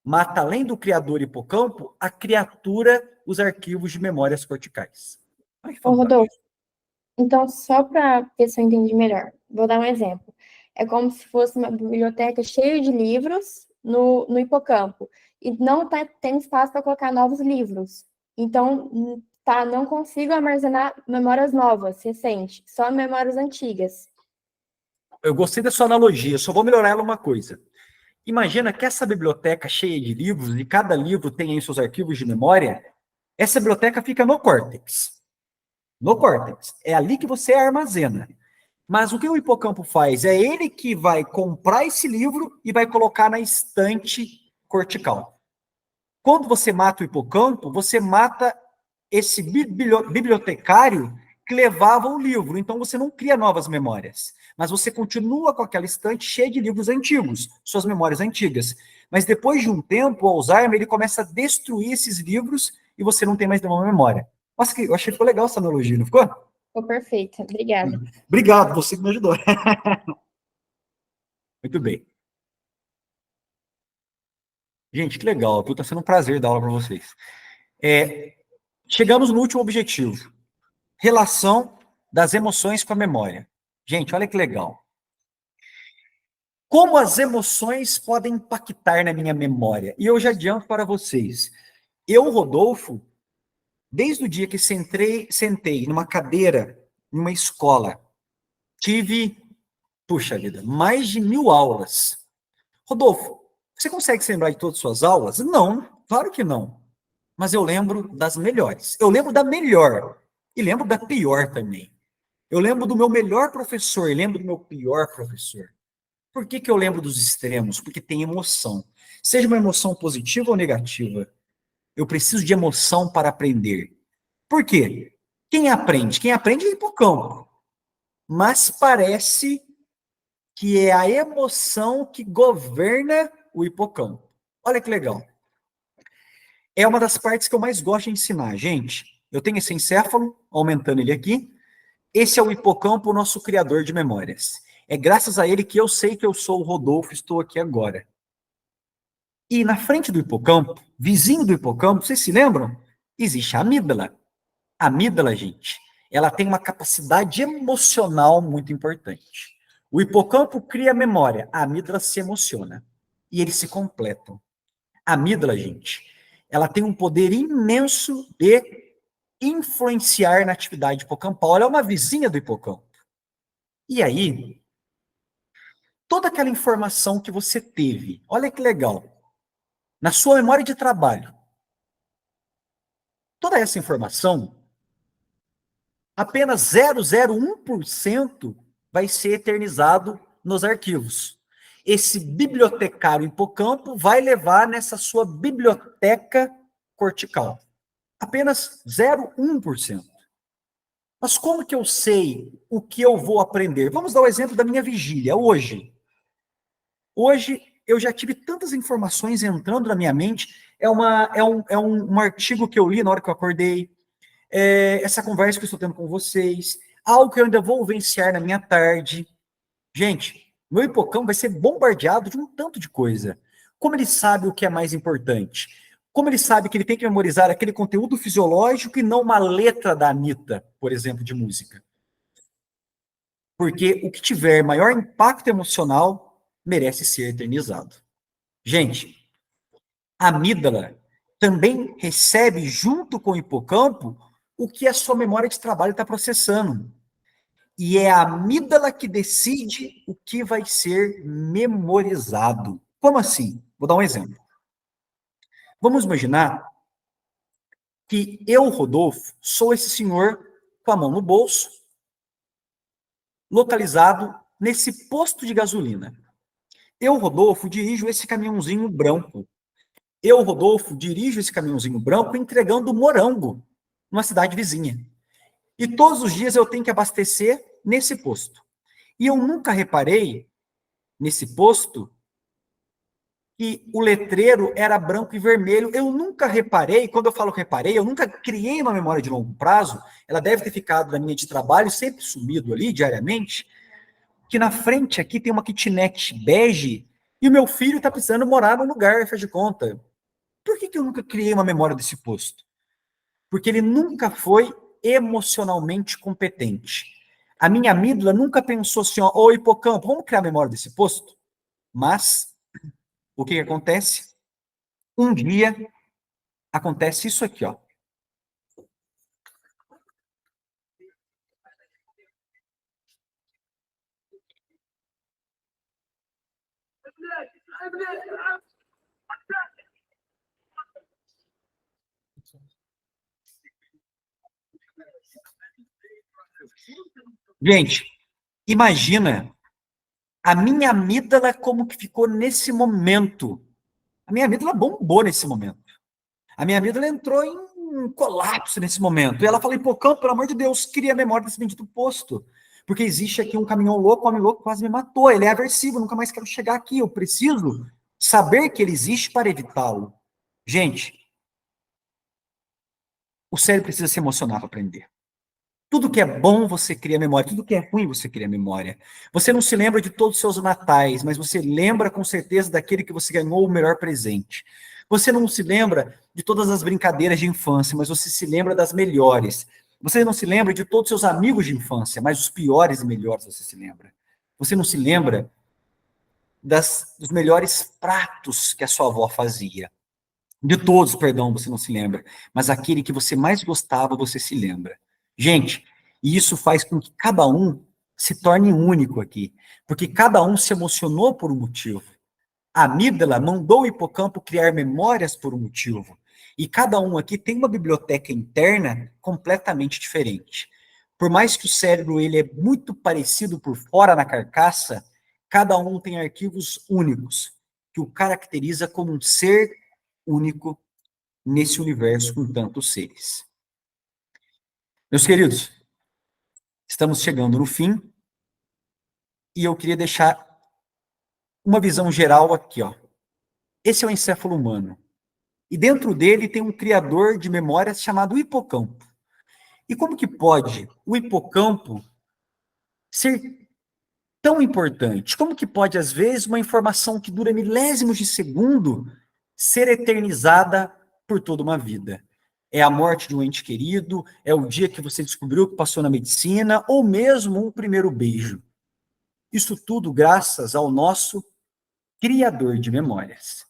Mata, além do criador hipocampo, a criatura, os arquivos de memórias corticais. Ai, Ô, Rodolfo, então, só para ver se eu entendi melhor, vou dar um exemplo. É como se fosse uma biblioteca cheia de livros no hipocampo, e não tem espaço para colocar novos livros. Então, não consigo armazenar memórias novas, recentes, só memórias antigas. Eu gostei da sua analogia, só vou melhorar ela uma coisa. Imagina que essa biblioteca cheia de livros, e cada livro tem aí seus arquivos de memória, essa biblioteca fica no córtex. No córtex. É ali que você armazena. Mas o que o hipocampo faz? É ele que vai comprar esse livro e vai colocar na estante cortical. Quando você mata o hipocampo, você mata esse bibliotecário que levava o livro. Então você não cria novas memórias. Mas você continua com aquela estante cheia de livros antigos, suas memórias antigas. Mas depois de um tempo, o Alzheimer ele começa a destruir esses livros e você não tem mais nenhuma memória. Nossa, eu achei que ficou legal essa analogia, não ficou? Ficou perfeita, obrigada. Obrigado, você que me ajudou. Muito bem. Gente, que legal. Está sendo um prazer dar aula para vocês. Chegamos no último objetivo. Relação das emoções com a memória. Gente, olha que legal. Como as emoções podem impactar na minha memória? E eu já adianto para vocês. Eu, Rodolfo, desde o dia que sentei numa cadeira, numa escola, tive, puxa vida, mais de 1000 aulas. Rodolfo, você consegue se lembrar de todas as suas aulas? Não, claro que não. Mas eu lembro das melhores. Eu lembro da melhor. E lembro da pior também. Eu lembro do meu melhor professor e lembro do meu pior professor. Por que eu lembro dos extremos? Porque tem emoção. Seja uma emoção positiva ou negativa. Eu preciso de emoção para aprender. Por quê? Quem aprende? Quem aprende é o hipocampo. Mas parece que é a emoção que governa o hipocampo. Olha que legal. É uma das partes que eu mais gosto de ensinar. Gente, eu tenho esse encéfalo, aumentando ele aqui. Esse é o hipocampo, o nosso criador de memórias. É graças a ele que eu sei que eu sou o Rodolfo, estou aqui agora. E na frente do hipocampo, vizinho do hipocampo, vocês se lembram? Existe a amígdala. A amígdala, gente, ela tem uma capacidade emocional muito importante. O hipocampo cria memória, a amígdala se emociona. E eles se completam. A amígdala, gente, ela tem um poder imenso de influenciar na atividade hipocampal. Ela é uma vizinha do hipocampo. E aí, toda aquela informação que você teve, olha que legal, na sua memória de trabalho, toda essa informação, apenas 0,01% vai ser eternizado nos arquivos. Esse bibliotecário hipocampo vai levar nessa sua biblioteca cortical. Apenas 0,1%. Mas como que eu sei o que eu vou aprender? Vamos dar o exemplo da minha vigília, hoje. Hoje, eu já tive tantas informações entrando na minha mente, um artigo que eu li na hora que eu acordei, essa conversa que eu estou tendo com vocês, algo que eu ainda vou vivenciar na minha tarde. Gente, meu hipocampo vai ser bombardeado de um tanto de coisa. Como ele sabe o que é mais importante? Como ele sabe que ele tem que memorizar aquele conteúdo fisiológico e não uma letra da Anitta, por exemplo, de música? Porque o que tiver maior impacto emocional merece ser eternizado. Gente, a amígdala também recebe, junto com o hipocampo, o que a sua memória de trabalho está processando. E é a amígdala que decide o que vai ser memorizado. Como assim? Vou dar um exemplo. Vamos imaginar que eu, Rodolfo, sou esse senhor com a mão no bolso, localizado nesse posto de gasolina. Eu, Rodolfo, dirijo esse caminhãozinho branco. Eu, Rodolfo, dirijo esse caminhãozinho branco entregando morango numa cidade vizinha. E todos os dias eu tenho que abastecer nesse posto. E eu nunca reparei, nesse posto, que o letreiro era branco e vermelho. Eu nunca reparei, quando eu falo reparei, eu nunca criei uma memória de longo prazo, ela deve ter ficado na minha de trabalho, sempre sumido ali, diariamente, que na frente aqui tem uma kitnet bege, e o meu filho está precisando morar num lugar, faz de conta. Por que eu nunca criei uma memória desse posto? Porque ele nunca foi emocionalmente competente. A minha amígdala nunca pensou assim, ó, ô hipocampo, vamos criar a memória desse posto? Mas, o que acontece? Um dia, acontece isso aqui, ó. Gente, imagina a minha amígdala como que ficou nesse momento. A minha amígdala bombou nesse momento. A minha amígdala entrou em um colapso nesse momento. E ela falou, hipocampo, pelo amor de Deus, cria a memória desse bendito posto. Porque existe aqui um caminhão louco, um homem louco quase me matou. Ele é aversivo, nunca mais quero chegar aqui. Eu preciso saber que ele existe para evitá-lo. Gente, o cérebro precisa se emocionar para aprender. Tudo que é bom, você cria memória. Tudo que é ruim, você cria memória. Você não se lembra de todos os seus natais, mas você lembra com certeza daquele que você ganhou o melhor presente. Você não se lembra de todas as brincadeiras de infância, mas você se lembra das melhores. Você não se lembra de todos os seus amigos de infância, mas os piores e melhores você se lembra. Você não se lembra dos melhores pratos que a sua avó fazia. De todos, perdão, você não se lembra. Mas aquele que você mais gostava, você se lembra. Gente, e isso faz com que cada um se torne único aqui. Porque cada um se emocionou por um motivo. A amígdala mandou o hipocampo criar memórias por um motivo. E cada um aqui tem uma biblioteca interna completamente diferente. Por mais que o cérebro ele é muito parecido por fora na carcaça, cada um tem arquivos únicos, que o caracteriza como um ser único nesse universo com tantos seres. Meus queridos, estamos chegando no fim e eu queria deixar uma visão geral aqui, ó. Esse é o encéfalo humano. E dentro dele tem um criador de memórias chamado hipocampo. E como que pode o hipocampo ser tão importante? Como que pode, às vezes, uma informação que dura milésimos de segundo ser eternizada por toda uma vida? É a morte de um ente querido, é o dia que você descobriu que passou na medicina, ou mesmo um primeiro beijo. Isso tudo graças ao nosso criador de memórias.